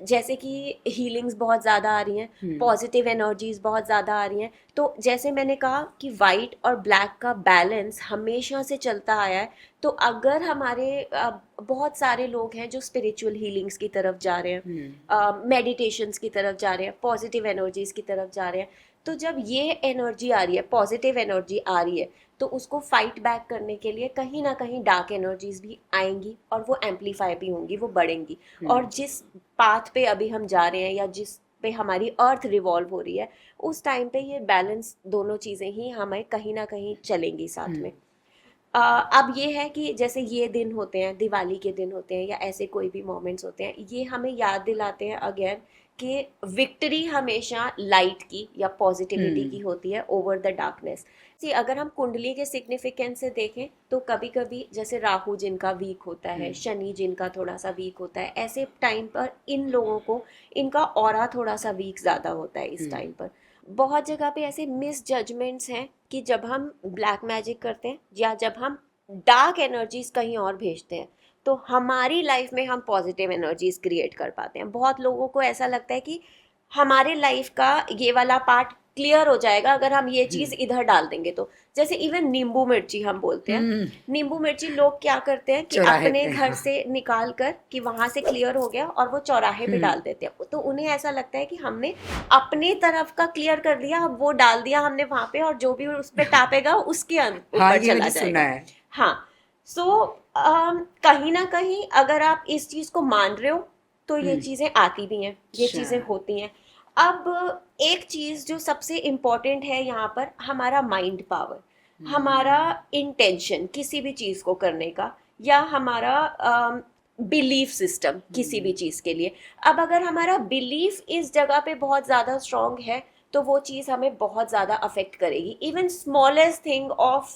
जैसे कि हीलिंग्स बहुत ज़्यादा आ रही हैं, पॉजिटिव एनर्जीज बहुत ज़्यादा आ रही हैं। तो जैसे मैंने कहा कि वाइट और ब्लैक का बैलेंस हमेशा से चलता आया है, तो अगर हमारे बहुत सारे लोग हैं जो स्पिरिचुअल हीलिंग्स की तरफ जा रहे हैं, मेडिटेशंस की तरफ जा रहे हैं, पॉजिटिव एनर्जीज की तरफ जा रहे हैं, तो जब ये एनर्जी आ रही है, पॉजिटिव एनर्जी आ रही है, तो उसको फाइट बैक करने के लिए कहीं ना कहीं डार्क एनर्जीज भी आएंगी और वो एम्पलीफाई भी होंगी, वो बढ़ेंगी। और जिस पाथ पे अभी हम जा रहे हैं या जिस पे हमारी अर्थ रिवॉल्व हो रही है, उस टाइम पे ये बैलेंस, दोनों चीज़ें ही हमें कहीं ना कहीं चलेंगी साथ में। अब ये है कि जैसे ये दिन होते हैं, दिवाली के दिन होते हैं या ऐसे कोई भी मोमेंट्स होते हैं, ये हमें याद दिलाते हैं अगेन कि विक्ट्री हमेशा लाइट की या पॉजिटिविटी की होती है ओवर द डार्कनेस। सी अगर हम कुंडली के सिग्निफिकेंस से देखें तो कभी कभी जैसे राहु जिनका वीक होता है, शनि जिनका थोड़ा सा वीक होता है, ऐसे टाइम पर इन लोगों को इनका ऑरा थोड़ा सा वीक ज़्यादा होता है इस टाइम पर। बहुत जगह पे ऐसे मिस जजमेंट्स हैं कि जब हम ब्लैक मैजिक करते हैं या जब हम डार्क एनर्जीज कहीं और भेजते हैं तो हमारी लाइफ में हम पॉजिटिव एनर्जीज क्रिएट कर पाते हैं। बहुत लोगों को ऐसा लगता है कि हमारे लाइफ का ये वाला पार्ट क्लियर हो जाएगा अगर हम ये चीज इधर डाल देंगे तो। जैसे इवन नींबू मिर्ची हम बोलते हैं, नींबू मिर्ची लोग क्या करते हैं कि अपने घर से निकाल कर कि वहां से क्लियर हो गया और वो चौराहे पे डाल देते हैं, तो उन्हें ऐसा लगता है कि हमने अपने तरफ का क्लियर कर दिया, अब वो डाल दिया हमने वहां पे और जो भी उस पे टापेगा उसके ऊपर चला जाएगा। हाँ, सो कहीं ना कहीं अगर आप इस चीज को मान रहे हो तो ये चीजें आती भी हैं, ये चीजें होती हैं। अब एक चीज जो सबसे इम्पोर्टेंट है यहाँ पर, हमारा माइंड पावर, हमारा इंटेंशन किसी भी चीज को करने का, या हमारा बिलीफ सिस्टम किसी भी चीज के लिए। अब अगर हमारा बिलीफ इस जगह पे बहुत ज्यादा स्ट्रांग है तो वो चीज हमें बहुत ज्यादा अफेक्ट करेगी। इवन स्मॉलेस्ट थिंग ऑफ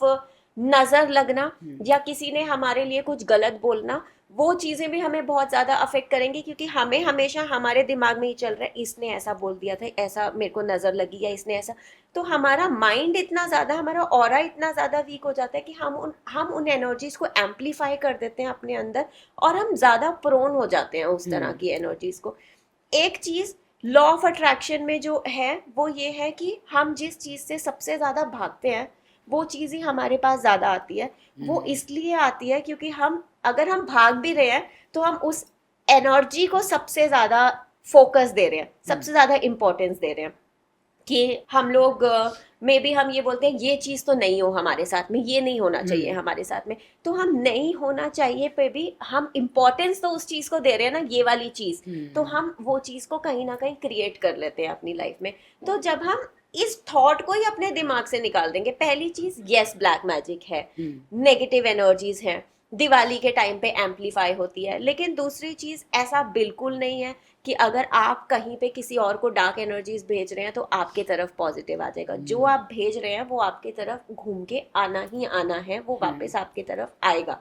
नजर लगना या किसी ने हमारे लिए कुछ गलत बोलना, वो चीजें भी हमें बहुत ज्यादा अफेक्ट करेंगी, क्योंकि हमें हमेशा हमारे दिमाग में ही चल रहा है इसने ऐसा बोल दिया था, ऐसा मेरे को नजर लगी, या इसने ऐसा। तो हमारा माइंड इतना ज्यादा, हमारा ऑरा इतना ज्यादा वीक हो जाता है कि हम उन एनर्जीज को एम्पलीफाई कर देते हैं अपने अंदर और हम ज्यादा प्रोन हो जाते हैं उस तरह की एनर्जीज को। एक चीज लॉ ऑफ अट्रैक्शन में जो है वो ये है कि हम जिस चीज से सबसे ज्यादा भागते हैं वो चीज ही हमारे पास ज्यादा आती है। वो इसलिए आती है क्योंकि हम, अगर हम भाग भी रहे हैं तो हम उस एनर्जी को सबसे ज्यादा फोकस दे रहे हैं, सबसे ज्यादा इंपॉर्टेंस दे रहे हैं। कि हम लोग मे बी हम ये बोलते हैं ये चीज तो नहीं हो हमारे साथ में, ये नहीं होना चाहिए हमारे साथ में, तो हम नहीं होना चाहिए पे भी हम इम्पोर्टेंस तो उस चीज को दे रहे हैं ना, ये वाली चीज, तो हम वो चीज को कहीं ना कहीं क्रिएट कर लेते हैं अपनी लाइफ में। तो जब हम इस थॉट को ही अपने दिमाग से निकाल देंगे, पहली चीज, यस ब्लैक मैजिक है, नेगेटिव एनर्जीज हैं, दिवाली के टाइम पे एम्पलीफाई होती है। लेकिन दूसरी चीज ऐसा बिल्कुल नहीं है कि अगर आप कहीं पे किसी और को डार्क एनर्जीज भेज रहे हैं तो आपके तरफ पॉजिटिव आ जाएगा। जो आप भेज रहे हैं वो आपके तरफ घूम के आना ही आना है, वो वापस आपके तरफ आएगा।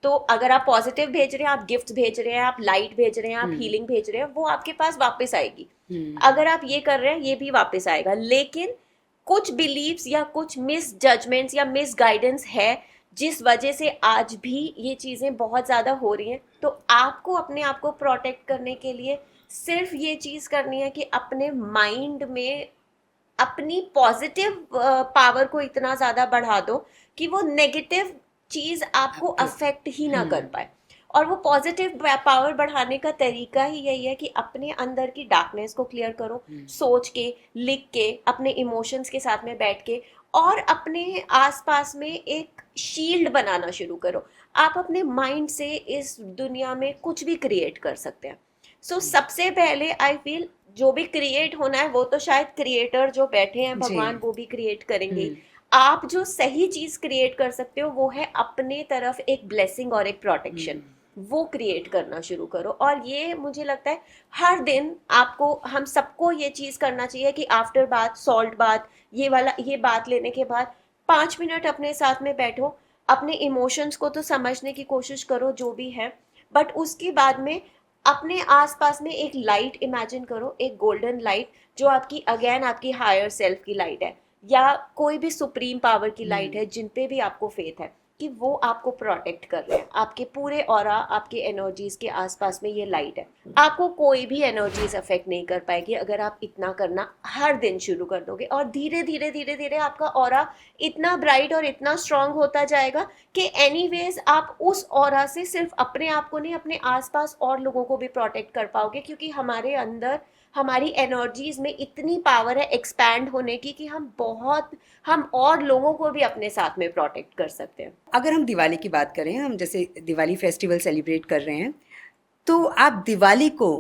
तो अगर आप पॉजिटिव भेज रहे हैं, आप गिफ्ट भेज रहे हैं, आप लाइट भेज रहे हैं, आप हीलिंग भेज रहे हैं, वो आपके पास वापस आएगी। अगर आप ये कर रहे हैं, ये भी वापस आएगा। लेकिन कुछ बिलीव्स या कुछ मिस जजमेंट्स या मिस गाइडेंस है जिस वजह से आज भी ये चीज़ें बहुत ज़्यादा हो रही हैं। तो आपको अपने आप को प्रोटेक्ट करने के लिए सिर्फ ये चीज़ करनी है कि अपने माइंड में अपनी पॉजिटिव पावर को इतना ज़्यादा बढ़ा दो कि वो नेगेटिव चीज़ आपको अफेक्ट ही ना कर पाए। और वो पॉजिटिव पावर बढ़ाने का तरीका ही यही है कि अपने अंदर की डार्कनेस को क्लियर करो, सोच के, लिख के, अपने इमोशंस के साथ में बैठ के, और अपने आसपास में एक शील्ड बनाना शुरू करो। आप अपने माइंड से इस दुनिया में कुछ भी क्रिएट कर सकते हैं। सबसे पहले आई फील जो भी क्रिएट होना है वो तो शायद क्रिएटर जो बैठे हैं भगवान वो भी क्रिएट करेंगे। आप जो सही चीज क्रिएट कर सकते हो वो है अपने तरफ एक ब्लेसिंग और एक प्रोटेक्शन, वो क्रिएट करना शुरू करो। और ये मुझे लगता है हर दिन आपको, हम सबको ये चीज करना चाहिए कि आफ्टर बाथ, सॉल्ट बाथ, ये बात लेने के बाद 5 मिनट अपने साथ में बैठो, अपने इमोशंस को तो समझने की कोशिश करो जो भी है, बट उसके बाद में अपने आसपास में एक लाइट इमेजिन करो, एक गोल्डन लाइट जो आपकी अगेन आपकी हायर सेल्फ की लाइट है या कोई भी सुप्रीम पावर की लाइट है जिन पे भी आपको फेथ है कि वो आपको प्रोटेक्ट कर रहे हैं। आपके पूरे ऑरा, आपके एनर्जीज के आसपास में ये लाइट है। आपको कोई भी एनर्जीज अफेक्ट नहीं कर पाएगी अगर आप इतना करना हर दिन शुरू कर दोगे। और धीरे धीरे धीरे धीरे आपका ऑरा इतना ब्राइट और इतना स्ट्रांग होता जाएगा कि एनीवेज आप उस ऑरा से सिर्फ अपने आप को नहीं, अपने आसपास और लोगों को भी प्रोटेक्ट कर पाओगे। क्योंकि हमारे अंदर, हमारी एनर्जीज में इतनी पावर है एक्सपैंड होने की कि हम और लोगों को भी अपने साथ में प्रोटेक्ट कर सकते हैं। अगर हम दिवाली की बात करें, हम जैसे दिवाली फेस्टिवल सेलिब्रेट कर रहे हैं, तो आप दिवाली को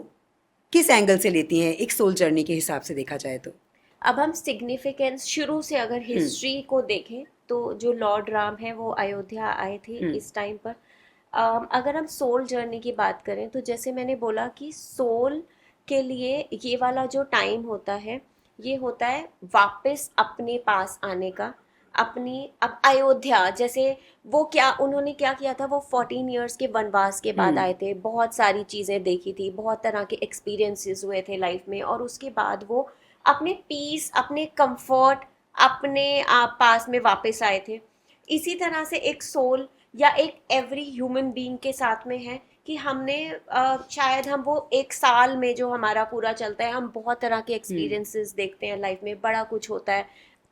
किस एंगल से लेती हैं एक सोल जर्नी के हिसाब से देखा जाए तो? अब हम सिग्निफिकेंस शुरू से अगर हिस्ट्री को देखें तो जो लॉर्ड राम है वो अयोध्या आए थे इस टाइम पर। अगर हम सोल जर्नी की बात करें तो जैसे मैंने बोला कि सोल के लिए ये वाला जो टाइम होता है ये होता है वापस अपने पास आने का। अब अयोध्या जैसे वो उन्होंने क्या किया था, वो 14 इयर्स के वनवास के बाद आए थे, बहुत सारी चीज़ें देखी थी, बहुत तरह के एक्सपीरियंसेस हुए थे लाइफ में, और उसके बाद वो अपने पीस, अपने कंफर्ट, अपने पास में वापस आए थे। इसी तरह से एक सोल या एक एवरी ह्यूमन बीइंग के साथ में है कि हमने शायद हम वो एक साल में जो हमारा पूरा चलता है, हम बहुत तरह के एक्सपीरियंसेस देखते हैं लाइफ में, बड़ा कुछ होता है।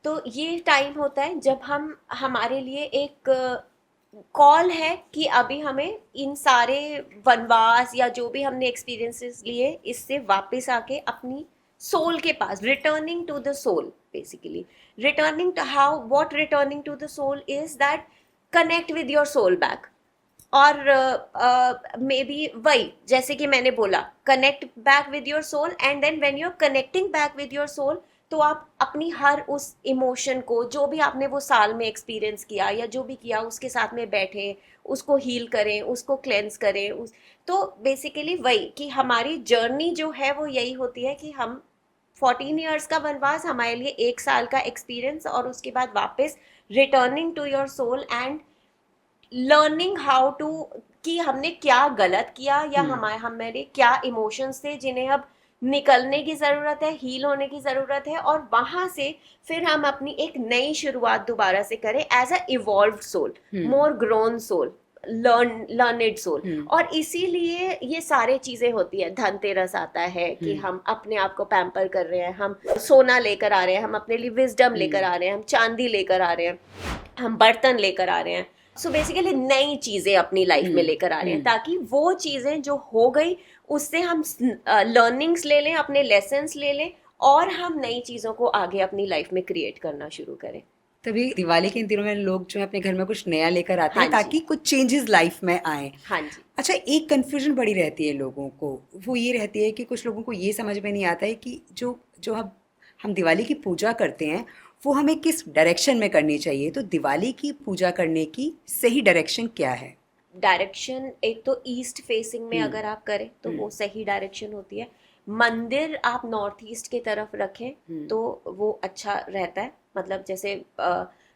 तो ये टाइम होता है जब हमारे लिए एक कॉल है कि अभी हमें इन सारे वनवास या जो भी हमने एक्सपीरियंसेस लिए इससे वापस आके अपनी सोल के पास, returning to the soul, basically returning to what returning to the soul is that connect with your soul back. और मे बी वही जैसे कि मैंने बोला, connect back with your soul, and then when you are connecting back with your soul तो आप अपनी हर उस इमोशन को, जो भी आपने वो साल में एक्सपीरियंस किया या जो भी किया, उसके साथ में बैठे, उसको हील करें, उसको क्लेंस करें। तो बेसिकली वही कि हमारी जर्नी जो है वो यही होती है कि हम 14 ईयर्स का वनवास हमारे लिए 1 साल का एक्सपीरियंस, और उसके बाद वापस returning to your soul and learning how to कि हमने क्या गलत किया या हमारे क्या इमोशंस थे जिन्हें अब निकलने की ज़रूरत है, हील होने की ज़रूरत है, और वहाँ से फिर हम अपनी एक नई शुरुआत दोबारा से करें as a evolved soul, more grown soul, learned soul. और इसीलिए ये सारे चीज़ें होती है। धनतेरस आता है कि हम अपने आप को पैम्पर कर रहे हैं, हम सोना लेकर आ रहे हैं, हम अपने लिए विजडम लेकर आ रहे हैं, हम चांदी लेकर आ रहे हैं, हम बर्तन लेकर आ रहे हैं। सो बेसिकली नई चीज़ें अपनी लाइफ में लेकर आ रहे हैं ताकि वो चीज़ें जो हो गई उससे हम लर्निंग्स ले लें, अपने लेसन्स ले लें, और हम नई चीज़ों को आगे अपनी लाइफ में क्रिएट करना शुरू करें। तभी दिवाली के इन दिनों में लोग जो है अपने घर में कुछ नया लेकर आते हैं ताकि कुछ चेंजेस लाइफ में आए। हाँ जी। अच्छा, एक कंफ्यूजन बड़ी रहती है लोगों को, वो ये रहती है कि कुछ लोगों को ये समझ में नहीं आता है कि जो हम दिवाली की पूजा करते हैं वो हमें किस डायरेक्शन में करनी चाहिए। तो दिवाली की पूजा करने की सही डायरेक्शन क्या है? डायरेक्शन एक तो ईस्ट फेसिंग में अगर आप करें तो वो सही डायरेक्शन होती है। मंदिर आप नॉर्थ ईस्ट की तरफ रखें तो वो अच्छा रहता है, मतलब जैसे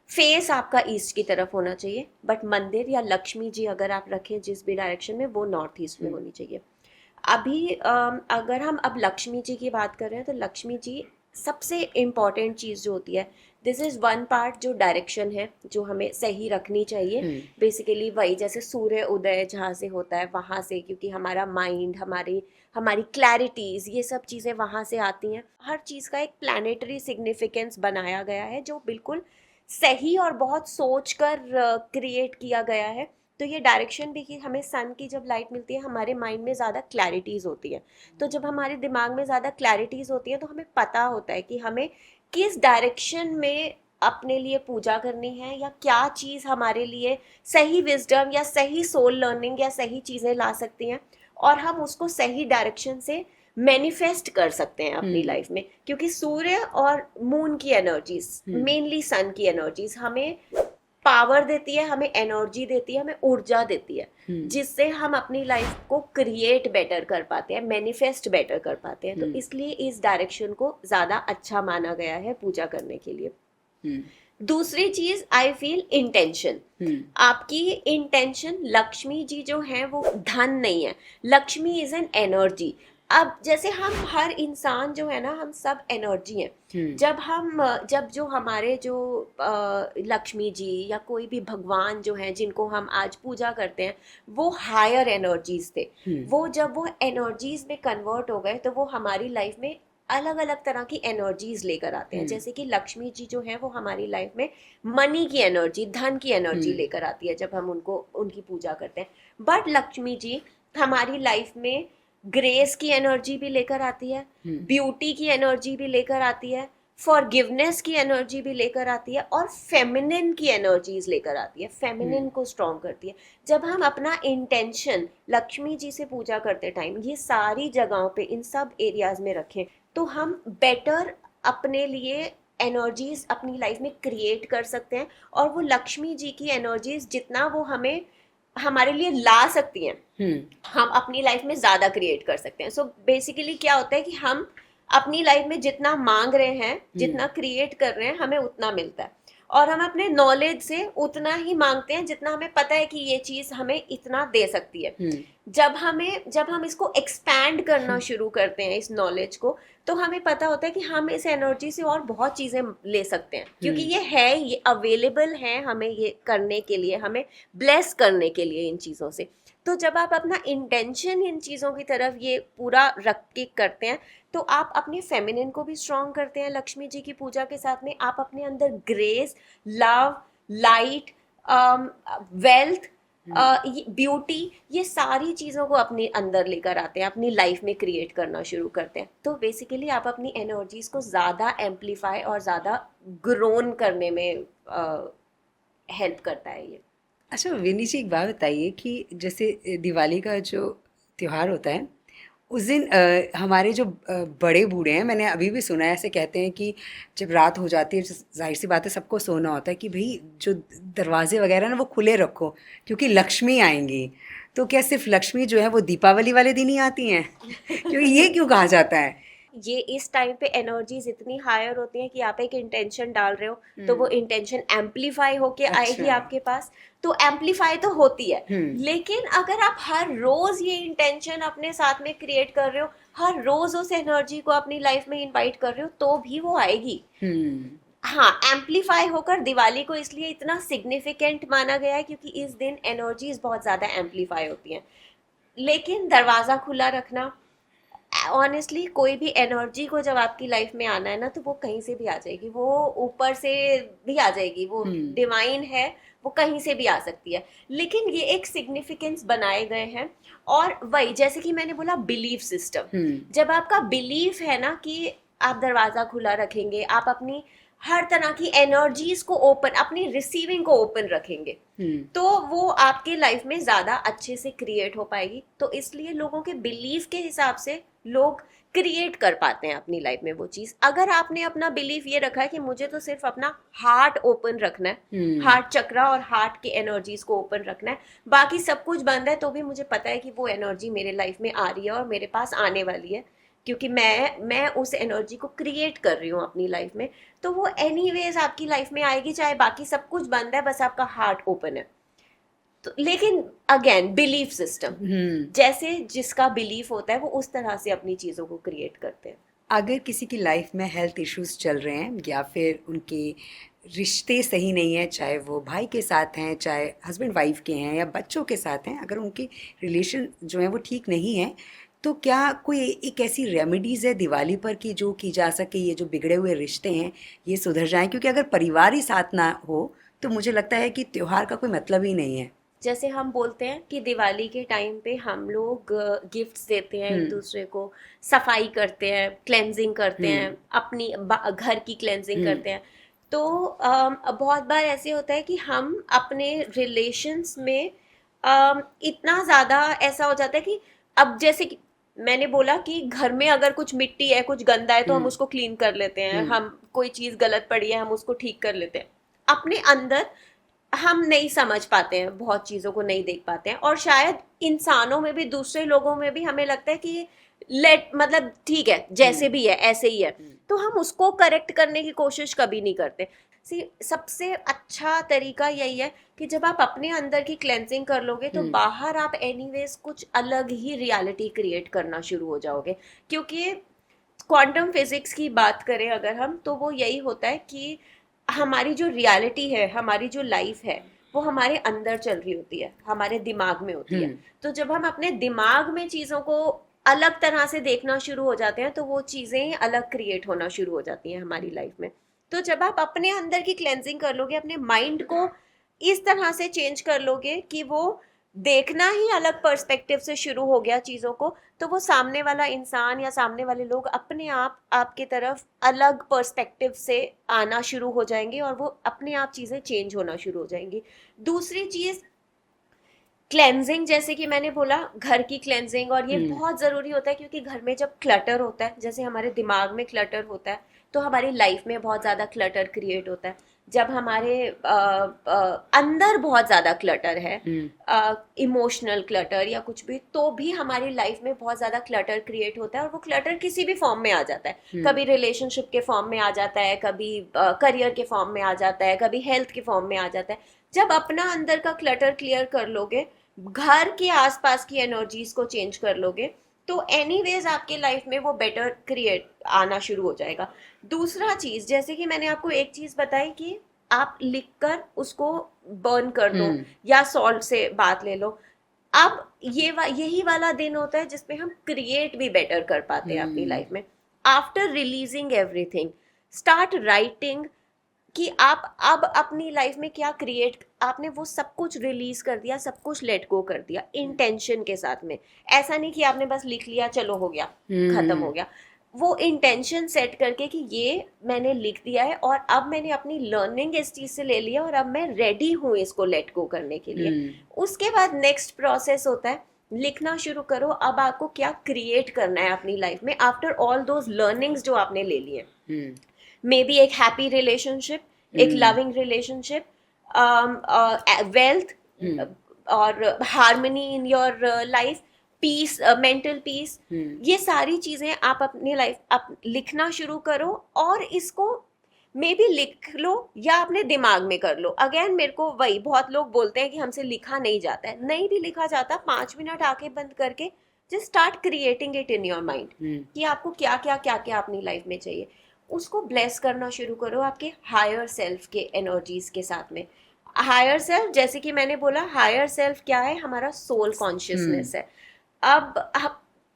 फेस आपका ईस्ट की तरफ होना चाहिए, बट मंदिर या लक्ष्मी जी अगर आप रखें जिस भी डायरेक्शन में, वो नॉर्थ ईस्ट में होनी चाहिए। अभी अगर हम अब लक्ष्मी जी की बात कर रहे हैं तो लक्ष्मी जी सबसे इम्पॉर्टेंट चीज़ जो होती है, दिस इज़ वन पार्ट जो डायरेक्शन है जो हमें सही रखनी चाहिए। बेसिकली वही जैसे सूर्य उदय जहाँ से होता है वहाँ से, क्योंकि हमारा माइंड, हमारी क्लैरिटीज़, ये सब चीज़ें वहाँ से आती हैं। हर चीज़ का एक प्लानिटरी सिग्निफिकेंस बनाया गया है जो बिल्कुल सही और बहुत सोच कर क्रिएट किया गया है। तो ये डायरेक्शन भी कि हमें सन की जब लाइट मिलती है हमारे माइंड में ज़्यादा क्लैरिटीज़ होती है। तो जब हमारे दिमाग में ज़्यादा क्लैरिटीज़ होती है तो हमें पता होता है कि हमें किस डायरेक्शन में अपने लिए पूजा करनी है, या क्या चीज़ हमारे लिए सही विजडम या सही सोल लर्निंग या सही चीज़ें ला सकती हैं, और हम उसको सही डायरेक्शन से मैनिफेस्ट कर सकते हैं अपनी लाइफ में। क्योंकि सूर्य और मून की एनर्जीज, मेनली सन की एनर्जीज हमें पावर देती है, हमें एनर्जी देती है, हमें ऊर्जा देती है, जिससे हम अपनी लाइफ को क्रिएट बेटर कर पाते हैं, मैनिफेस्ट बेटर कर पाते हैं। तो इसलिए इस डायरेक्शन को ज्यादा अच्छा माना गया है पूजा करने के लिए। दूसरी चीज आई फील इंटेंशन। आपकी इंटेंशन, लक्ष्मी जी जो है वो धन नहीं है, लक्ष्मी इज एन एनर्जी। अब जैसे हम हर इंसान जो है ना, हम सब एनर्जी हैं। जब जो हमारे जो लक्ष्मी जी या कोई भी भगवान जो हैं जिनको हम आज पूजा करते हैं, वो हायर एनर्जीज थे। वो जब वो एनर्जीज में कन्वर्ट हो गए तो वो हमारी लाइफ में अलग अलग तरह की एनर्जीज लेकर आते हैं। जैसे कि लक्ष्मी जी जो है वो हमारी लाइफ में मनी की एनर्जी, धन की एनर्जी लेकर आती है जब हम उनकी पूजा करते हैं। बट लक्ष्मी जी हमारी लाइफ में ग्रेस की एनर्जी भी लेकर आती है, ब्यूटी की एनर्जी भी लेकर आती है, फॉरगिवनेस की एनर्जी भी लेकर आती है, और फेमिनिन की एनर्जीज लेकर आती है, फेमिनिन को स्ट्रॉन्ग करती है। जब हम अपना इंटेंशन लक्ष्मी जी से पूजा करते टाइम ये सारी जगहों पे, इन सब एरियाज में रखें तो हम बेटर अपने लिए एनर्जीज अपनी लाइफ में क्रिएट कर सकते हैं। और वो लक्ष्मी जी की एनर्जीज जितना वो हमारे लिए ला सकती हैं, हम अपनी लाइफ में ज्यादा क्रिएट कर सकते हैं। सो बेसिकली क्या होता है कि हम अपनी लाइफ में जितना मांग रहे हैं, जितना क्रिएट कर रहे हैं, हमें उतना मिलता है। और हम अपने नॉलेज से उतना ही मांगते हैं जितना हमें पता है कि ये चीज हमें इतना दे सकती है। जब हम इसको एक्सपैंड करना शुरू करते हैं इस नॉलेज को, तो हमें पता होता है कि हम इस एनर्जी से और बहुत चीजें ले सकते हैं, क्योंकि ये अवेलेबल है हमें ये करने के लिए, हमें ब्लेस करने के लिए इन चीजों से। तो जब आप अपना इंटेंशन इन चीज़ों की तरफ ये पूरा रख के करते हैं तो आप अपने फेमिनिन को भी स्ट्रॉन्ग करते हैं। लक्ष्मी जी की पूजा के साथ में आप अपने अंदर grace, love, light, wealth, beauty, ये सारी चीज़ों को अपने अंदर लेकर आते हैं, अपनी लाइफ में क्रिएट करना शुरू करते हैं। तो बेसिकली आप अपनी एनर्जीज को ज़्यादा एम्पलीफाई और ज़्यादा ग्रोन करने में हेल्प करता है ये। अच्छा विनी जी, एक बात बताइए कि जैसे दिवाली का जो त्यौहार होता है उस दिन हमारे जो बड़े बूढ़े हैं, मैंने अभी भी सुना है, ऐसे कहते हैं कि जब रात हो जाती है, जाहिर सी बात है सबको सोना होता है, कि भाई जो दरवाजे वगैरह ना वो खुले रखो क्योंकि लक्ष्मी आएंगी। तो क्या सिर्फ लक्ष्मी जो है वो दीपावली वाले दिन ही आती हैं? क्योंकि ये क्यों कहा जाता है? ये इस टाइम पे एनर्जीज इतनी हायर होती हैं कि आप एक इंटेंशन डाल रहे हो तो वो इंटेंशन एम्पलीफाई होके आएगी आपके पास। तो एम्पलीफाई तो होती है, लेकिन अगर आप हर रोज ये इंटेंशन अपने साथ में क्रिएट कर रहे हो, हर रोज उस एनर्जी को अपनी लाइफ में इनवाइट कर रहे हो, तो भी वो आएगी। हाँ, एम्पलीफाई होकर दिवाली को इसलिए इतना सिग्निफिकेंट माना गया है क्योंकि इस दिन एनर्जीज बहुत ज्यादा एम्पलीफाई होती हैं। लेकिन दरवाजा खुला रखना, ऑनेस्टली कोई भी एनर्जी को जब आपकी लाइफ में आना है ना, तो वो कहीं से भी आ जाएगी, वो ऊपर से भी आ जाएगी, वो डिवाइन है, वो कहीं से भी आ सकती है। लेकिन ये एक सिग्निफिकेंस बनाए गए हैं। और वही जैसे कि मैंने बोला बिलीफ सिस्टम, जब आपका बिलीफ है ना कि आप दरवाजा खुला रखेंगे, आप अपनी हर तरह की एनर्जीज को ओपन, अपनी रिसीविंग को ओपन रखेंगे, तो वो आपके लाइफ में ज्यादा अच्छे से क्रिएट हो पाएगी। तो इसलिए लोगों के बिलीफ के हिसाब से लोग क्रिएट कर पाते हैं अपनी लाइफ में वो चीज। अगर आपने अपना बिलीफ ये रखा है कि मुझे तो सिर्फ अपना हार्ट ओपन रखना है, हार्ट चक्रा और हार्ट के एनर्जीज को ओपन रखना है, बाकी सब कुछ बंद है, तो भी मुझे पता है कि वो एनर्जी मेरे लाइफ में आ रही है और मेरे पास आने वाली है, क्योंकि मैं उस एनर्जी को क्रिएट कर रही हूँ अपनी लाइफ में, तो वो एनीवेज आपकी लाइफ में आएगी, चाहे बाकी सब कुछ बंद है, बस आपका हार्ट ओपन है। तो लेकिन अगेन बिलीफ सिस्टम, जैसे जिसका बिलीफ होता है वो उस तरह से अपनी चीजों को क्रिएट करते हैं। अगर किसी की लाइफ में हेल्थ इश्यूज चल रहे हैं या फिर उनके रिश्ते सही नहीं है, चाहे वो भाई के साथ हैं, चाहे हस्बैंड वाइफ के हैं या बच्चों के साथ हैं, अगर उनके रिलेशन जो है वो ठीक नहीं है, तो क्या कोई एक ऐसी रेमेडीज़ है दिवाली पर कि जो की जा सके, ये जो बिगड़े हुए रिश्ते हैं ये सुधर जाएं? क्योंकि अगर परिवार ही साथ ना हो तो मुझे लगता है कि त्योहार का कोई मतलब ही नहीं है। जैसे हम बोलते हैं कि दिवाली के टाइम पे हम लोग गिफ्ट्स देते हैं एक दूसरे को, सफाई करते हैं, क्लेंजिंग करते हैं, अपनी घर की क्लेंजिंग करते हैं, तो बहुत बार ऐसे होता है कि हम अपने रिलेशंस में इतना ज़्यादा ऐसा हो जाता है कि अब जैसे कि मैंने बोला कि घर में अगर कुछ मिट्टी है, कुछ गंदा है, तो हम उसको क्लीन कर लेते हैं, हम कोई चीज़ गलत पड़ी है हम उसको ठीक कर लेते हैं। अपने अंदर हम नहीं समझ पाते हैं, बहुत चीज़ों को नहीं देख पाते हैं, और शायद इंसानों में भी, दूसरे लोगों में भी हमें लगता है कि मतलब ठीक है, जैसे भी है ऐसे ही है, तो हम उसको करेक्ट करने की कोशिश कभी नहीं करते। सबसे अच्छा तरीका यही है कि जब आप अपने अंदर की क्लेंजिंग कर लोगे तो बाहर आप एनीवेज कुछ अलग ही रियलिटी क्रिएट करना शुरू हो जाओगे। क्योंकि क्वांटम फिजिक्स की बात करें अगर हम, तो वो यही होता है कि हमारी जो रियलिटी है, हमारी जो लाइफ है, वो हमारे अंदर चल रही होती है, हमारे दिमाग में होती है। तो जब हम अपने दिमाग में चीज़ों को अलग तरह से देखना शुरू हो जाते हैं तो वो चीज़ें अलग क्रिएट होना शुरू हो जाती हैं हमारी लाइफ में। तो जब आप अपने अंदर की क्लेंजिंग कर लोगे, अपने माइंड को इस तरह से चेंज कर लोगे कि वो देखना ही अलग पर्सपेक्टिव से शुरू हो गया चीज़ों को, तो वो सामने वाला इंसान या सामने वाले लोग अपने आप आपके तरफ अलग पर्सपेक्टिव से आना शुरू हो जाएंगे और वो अपने आप चीज़ें चेंज होना शुरू हो जाएंगी। दूसरी चीज़ क्लेंजिंग, जैसे कि मैंने बोला घर की क्लेंजिंग, और ये बहुत ज़रूरी होता है क्योंकि घर में जब क्लटर होता है, जैसे हमारे दिमाग में क्लटर होता है तो हमारी लाइफ में बहुत ज़्यादा क्लटर क्रिएट होता है। जब हमारे अंदर बहुत ज़्यादा क्लटर है, इमोशनल क्लटर या कुछ भी, तो भी हमारी लाइफ में बहुत ज़्यादा क्लटर क्रिएट होता है, और वो क्लटर किसी भी फॉर्म में आ जाता है। कभी रिलेशनशिप के फॉर्म में आ जाता है, कभी करियर के फॉर्म में आ जाता है, कभी हेल्थ के फॉर्म में आ जाता है। जब अपना अंदर का क्लटर क्लियर कर लोगे, घर के आसपास की एनर्जीज को चेंज कर लोगे, तो एनीवेज आपके लाइफ में वो बेटर क्रिएट आना शुरू हो जाएगा। दूसरा चीज, जैसे कि मैंने आपको एक चीज बताई कि आप लिखकर उसको बर्न कर दो या सॉल्ट से बात ले लो। अब यही वाला दिन होता है जिसपे हम क्रिएट भी बेटर कर पाते हैं अपनी लाइफ में। After releasing everything, start writing कि आप अब अपनी लाइफ में क्या क्रिएट, आपने वो सब कुछ रिलीज कर दिया, सब कुछ लेट गो कर दिया इंटेंशन के साथ में। ऐसा नहीं कि आपने बस लिख लिया चलो हो गया खत्म हो गया। वो इंटेंशन सेट करके कि ये मैंने लिख दिया है और अब मैंने अपनी लर्निंग इस चीज से ले लिया और अब मैं रेडी हूँ इसको लेट गो करने के लिए। उसके बाद नेक्स्ट प्रोसेस होता है लिखना शुरू करो, अब आपको क्या क्रिएट करना है अपनी लाइफ में आफ्टर ऑल दोज लर्निंग्स जो आपने ले लिए। मे बी एक हैप्पी रिलेशनशिप, एक लविंग रिलेशनशिप, वेल्थ और harmony in your life, peace, mental peace, ये सारी चीजें आप अपनी लाइफ आप लिखना शुरू करो। और इसको मे बी लिख लो या अपने दिमाग में कर लो। अगेन मेरे को वही, बहुत लोग बोलते हैं कि हमसे लिखा नहीं जाता है, नहीं भी लिखा जाता। 5 मिनट आंखें बंद करके just start creating it in your mind कि आपको क्या क्या क्या क्या अपनी लाइफ में चाहिए। उसको ब्लेस करना शुरू करो आपके हायर सेल्फ के एनर्जीज के साथ में। हायर सेल्फ, जैसे कि मैंने बोला, हायर सेल्फ क्या है? हमारा सोल कॉन्शियसनेस है। अब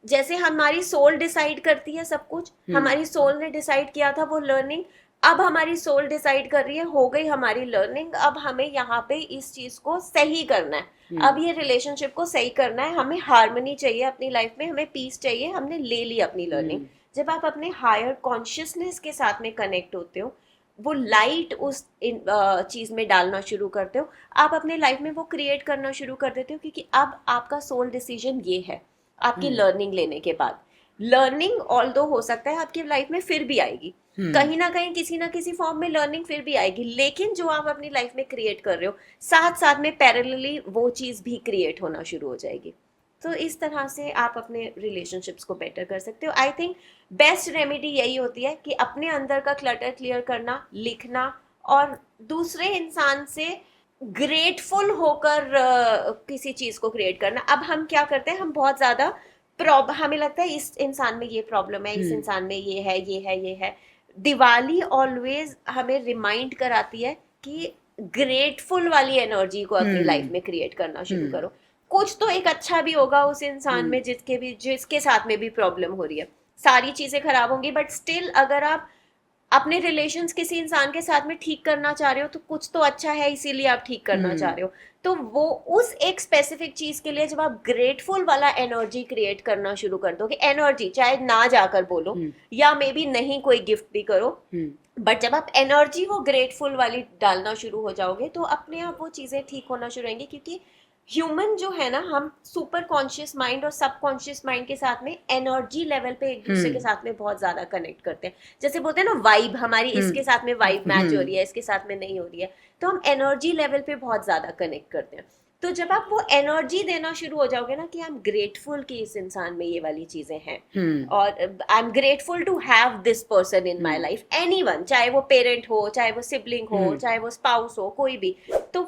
जैसे हमारी सोल डिसाइड करती है सब कुछ, हमारी सोल ने डिसाइड किया था वो लर्निंग, अब हमारी सोल डिसाइड कर रही है, हो गई हमारी लर्निंग, अब हमें यहाँ पे इस चीज को सही करना है, अब ये रिलेशनशिप को सही करना है, हमें हार्मनी चाहिए अपनी लाइफ में, हमें पीस चाहिए, हमने ले ली अपनी लर्निंग। जब आप अपने हायर कॉन्शियसनेस के साथ में कनेक्ट होते हो, वो लाइट उस चीज में डालना शुरू करते हो, आप अपने लाइफ में वो क्रिएट करना शुरू कर देते हो। क्योंकि अब आपका सोल डिसीजन ये है आपकी लर्निंग लेने के बाद, लर्निंग ऑल्दो हो सकता है आपकी लाइफ में फिर भी आएगी, कहीं ना कहीं किसी ना किसी फॉर्म में लर्निंग फिर भी आएगी, लेकिन जो आप अपनी लाइफ में क्रिएट कर रहे हो साथ साथ में पैरेलली वो चीज भी क्रिएट होना शुरू हो जाएगी। तो इस तरह से आप अपने रिलेशनशिप्स को बेटर कर सकते हो। आई थिंक बेस्ट रेमेडी यही होती है कि अपने अंदर का क्लटर क्लियर करना, लिखना, और दूसरे इंसान से ग्रेटफुल होकर किसी चीज को क्रिएट करना। अब हम क्या करते हैं, हम बहुत ज्यादा हमें लगता है इस इंसान में ये प्रॉब्लम है, इस इंसान में ये है, ये है, ये है। दिवाली ऑलवेज हमें रिमाइंड कराती है कि ग्रेटफुल वाली एनर्जी को अपनी लाइफ में क्रिएट करना शुरू करो। कुछ तो एक अच्छा भी होगा उस इंसान में जिसके साथ में भी प्रॉब्लम हो रही है। सारी चीजें खराब होंगी बट स्टिल अगर आप अपने रिलेशंस किसी इंसान के साथ में ठीक करना चाह रहे हो तो कुछ तो अच्छा है, इसीलिए आप ठीक करना चाह रहे हो। तो वो उस एक स्पेसिफिक चीज के लिए जब आप ग्रेटफुल वाला एनर्जी क्रिएट करना शुरू कर दो, कि एनर्जी चाहे ना जाकर बोलो या मे बी नहीं कोई गिफ्ट भी करो, बट जब आप एनर्जी वो ग्रेटफुल वाली डालना शुरू हो जाओगे तो अपने आप वो चीजें ठीक होना शुरू होंगी। क्योंकि ह्यूमन जो है ना, हम सुपर कॉन्शियस माइंड और सब कॉन्शियस माइंड के साथ में एनर्जी लेवल पे एक दूसरे के साथ में बहुत ज्यादा कनेक्ट करते हैं। जैसे बोलते हैं ना वाइब, हमारी इसके साथ में वाइब मैच हो रही है, इसके साथ में नहीं हो रही है, तो हम एनर्जी लेवल पे बहुत ज्यादा कनेक्ट करते हैं। तो जब आप वो एनर्जी देना शुरू हो जाओगे ना कि आई एम ग्रेटफुल कि इस इंसान में ये वाली चीजें हैं, और I am grateful to have this person in my life, anyone, चाहे वो पेरेंट हो, चाहे वो सिबलिंग हो, चाहे वो स्पाउस हो, कोई भी, तो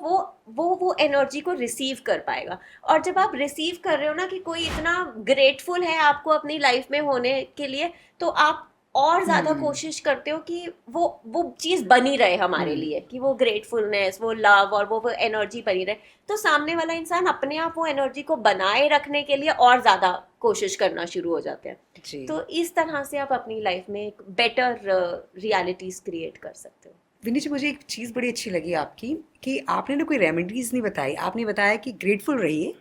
वो एनर्जी को रिसीव कर पाएगा। और जब आप रिसीव कर रहे हो ना कि कोई इतना ग्रेटफुल है आपको अपनी लाइफ में होने के लिए, तो आप और ज्यादा कोशिश करते हो कि वो चीज बनी रहे हमारे लिए, कि वो ग्रेटफुलनेस, वो लव और वो एनर्जी बनी रहे। तो सामने वाला इंसान अपने आप वो एनर्जी को बनाए रखने के लिए और ज्यादा कोशिश करना शुरू हो जाते हैं। तो इस तरह से आप अपनी लाइफ में एक बेटर रियलिटीज क्रिएट कर सकते हो। विनी जी, मुझे एक चीज़ बड़ी अच्छी लगी आपकी, कि आपने ना कोई रेमेडीज़ नहीं बताई, आपने बताया कि ग्रेटफुल रहिए,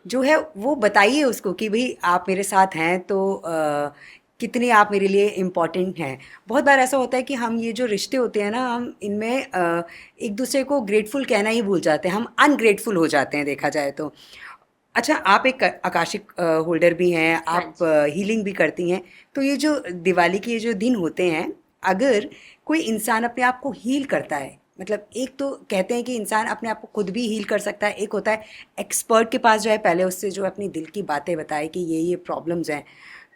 जो है वो बताइए उसको कि भाई आप मेरे साथ हैं तो कितने आप मेरे लिए इम्पॉर्टेंट हैं। बहुत बार ऐसा होता है कि हम ये जो रिश्ते होते हैं ना, हम इनमें एक दूसरे को ग्रेटफुल कहना ही भूल जाते हैं, हम अनग्रेटफुल हो जाते हैं देखा जाए तो। अच्छा, आप एक आकाशिक होल्डर भी हैं, आप हीलिंग भी करती हैं, तो ये जो दिवाली के ये जो दिन होते हैं, अगर कोई इंसान अपने आप को हील करता है, मतलब एक तो कहते हैं कि इंसान अपने आप को खुद भी हील कर सकता है, एक होता है एक्सपर्ट के पास जो है पहले उससे जो अपनी दिल की बातें बताए कि ये प्रॉब्लम्स हैं,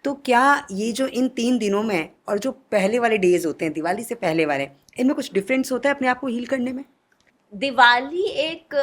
तो क्या ये जो इन 3 दिनों में और जो पहले वाले डेज होते हैं दिवाली से पहले वाले, इनमें कुछ डिफरेंस होता है अपने आप को हील करने में? दिवाली एक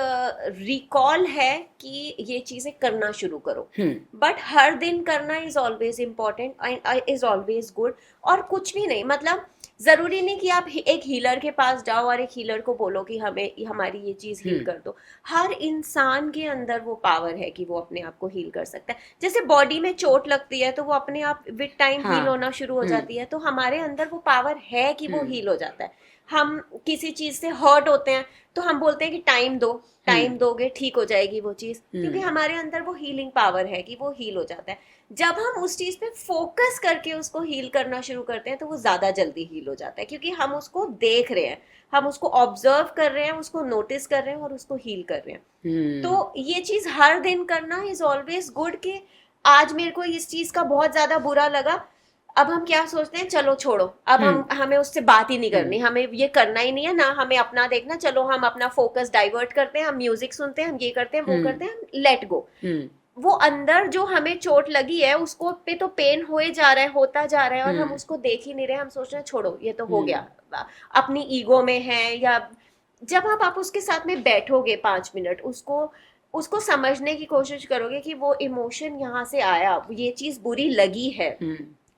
रिकॉल है कि ये चीजें करना शुरू करो, बट हर दिन करना is always important and is always good. और कुछ भी नहीं, मतलब जरूरी नहीं कि आप एक हीलर के पास जाओ और एक हीलर को बोलो कि हमें हमारी ये चीज हील कर दो। हर इंसान के अंदर वो पावर है कि वो अपने आप को हील कर सकता है। जैसे बॉडी में चोट लगती है तो वो अपने आप विद टाइम हील होना शुरू हो जाती है, तो हमारे अंदर वो पावर है कि वो हील हो जाता है। हम किसी चीज से हर्ट होते हैं तो हम बोलते हैं कि टाइम दो, टाइम दोगे ठीक हो जाएगी वो चीज, क्योंकि हमारे अंदर वो हीलिंग पावर है कि वो हील हो जाता है। जब हम उस चीज पे फोकस करके उसको हील करना शुरू करते हैं तो वो ज्यादा जल्दी हील हो जाता है, क्योंकि हम उसको देख रहे हैं, हम उसको ऑब्जर्व कर रहे हैं, उसको नोटिस कर रहे हैं और उसको हील कर रहे हैं। तो ये चीज हर दिन करना इज ऑलवेज गुड। कि आज मेरे को इस चीज का बहुत ज्यादा बुरा लगा, अब हम क्या सोचते हैं, चलो छोड़ो, अब हमें उससे बात ही नहीं करनी, हमें ये करना ही नहीं है ना, हमें अपना देखना, चलो हम अपना फोकस डाइवर्ट करते हैं, हम म्यूजिक सुनते हैं, हम ये करते हैं, वो करते हैं, लेट गो। वो अंदर जो हमें चोट लगी है उसको पे तो पेन होए जा रहा है, होता जा रहा है, और हम उसको देख ही नहीं रहे, हम सोच रहे हैं छोड़ो ये तो हो गया, अपनी ईगो में है। या जब आप उसके साथ में बैठोगे 5 मिनट, उसको समझने की कोशिश करोगे कि वो इमोशन यहाँ से आया, ये चीज बुरी लगी है,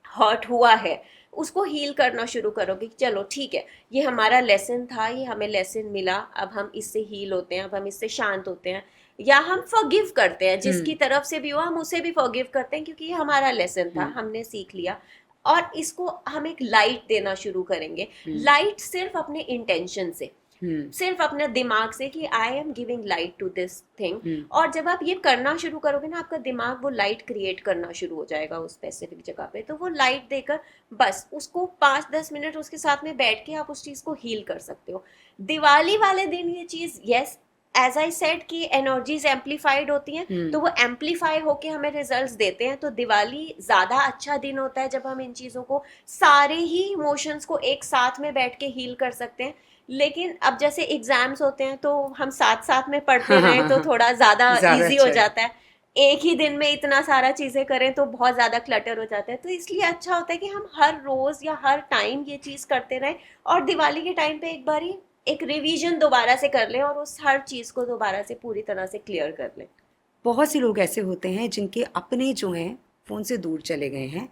हर्ट हुआ है, उसको हील करना शुरू करोगे कि चलो ठीक है, ये हमारा लेसन था, ये हमें लेसन मिला, अब हम इससे हील होते हैं, अब हम इससे शांत होते हैं, या हम फॉरगिव करते हैं, जिसकी तरफ से भी हो हम उसे भी फॉरगिव करते हैं, क्योंकि ये हमारा लेसन था, हमने सीख लिया। और इसको हम एक लाइट देना शुरू करेंगे। लाइट सिर्फ अपने इंटेंशन से, सिर्फ अपने दिमाग से कि I am giving light to this thing. और जब आप ये करना शुरू करोगे ना, आपका दिमाग वो लाइट क्रिएट करना शुरू हो जाएगा उस स्पेसिफिक जगह पे। तो वो लाइट देकर बस उसको 5-10 मिनट उसके साथ में बैठ के आप उस चीज को हील कर सकते हो। दिवाली वाले दिन ये चीज यस एज आई सेड कि एनर्जीज एम्पलीफाइड होती हैं, तो वो एम्पलीफाई होके हमें रिजल्ट्स देते हैं। तो दिवाली ज्यादा अच्छा दिन होता है जब हम इन चीजों को, सारे ही इमोशंस को एक साथ में बैठ के हील कर सकते हैं। लेकिन अब जैसे एग्जाम्स होते हैं तो हम साथ साथ में पढ़ते रहें तो थोड़ा ज्यादा ज्यादा इजी अच्छा हो है। जाता है। एक ही दिन में इतना सारा चीजें करें तो बहुत ज्यादा क्लटर हो जाता है। तो इसलिए अच्छा होता है कि हम हर रोज या हर टाइम ये चीज करते रहें, और दिवाली के टाइम पे एक बारी एक रिवीजन दोबारा से कर लें और उस हर चीज को दोबारा से पूरी तरह से क्लियर कर लें। बहुत से लोग ऐसे होते हैं जिनके अपने जो हैं फ़ोन से दूर चले गए हैं,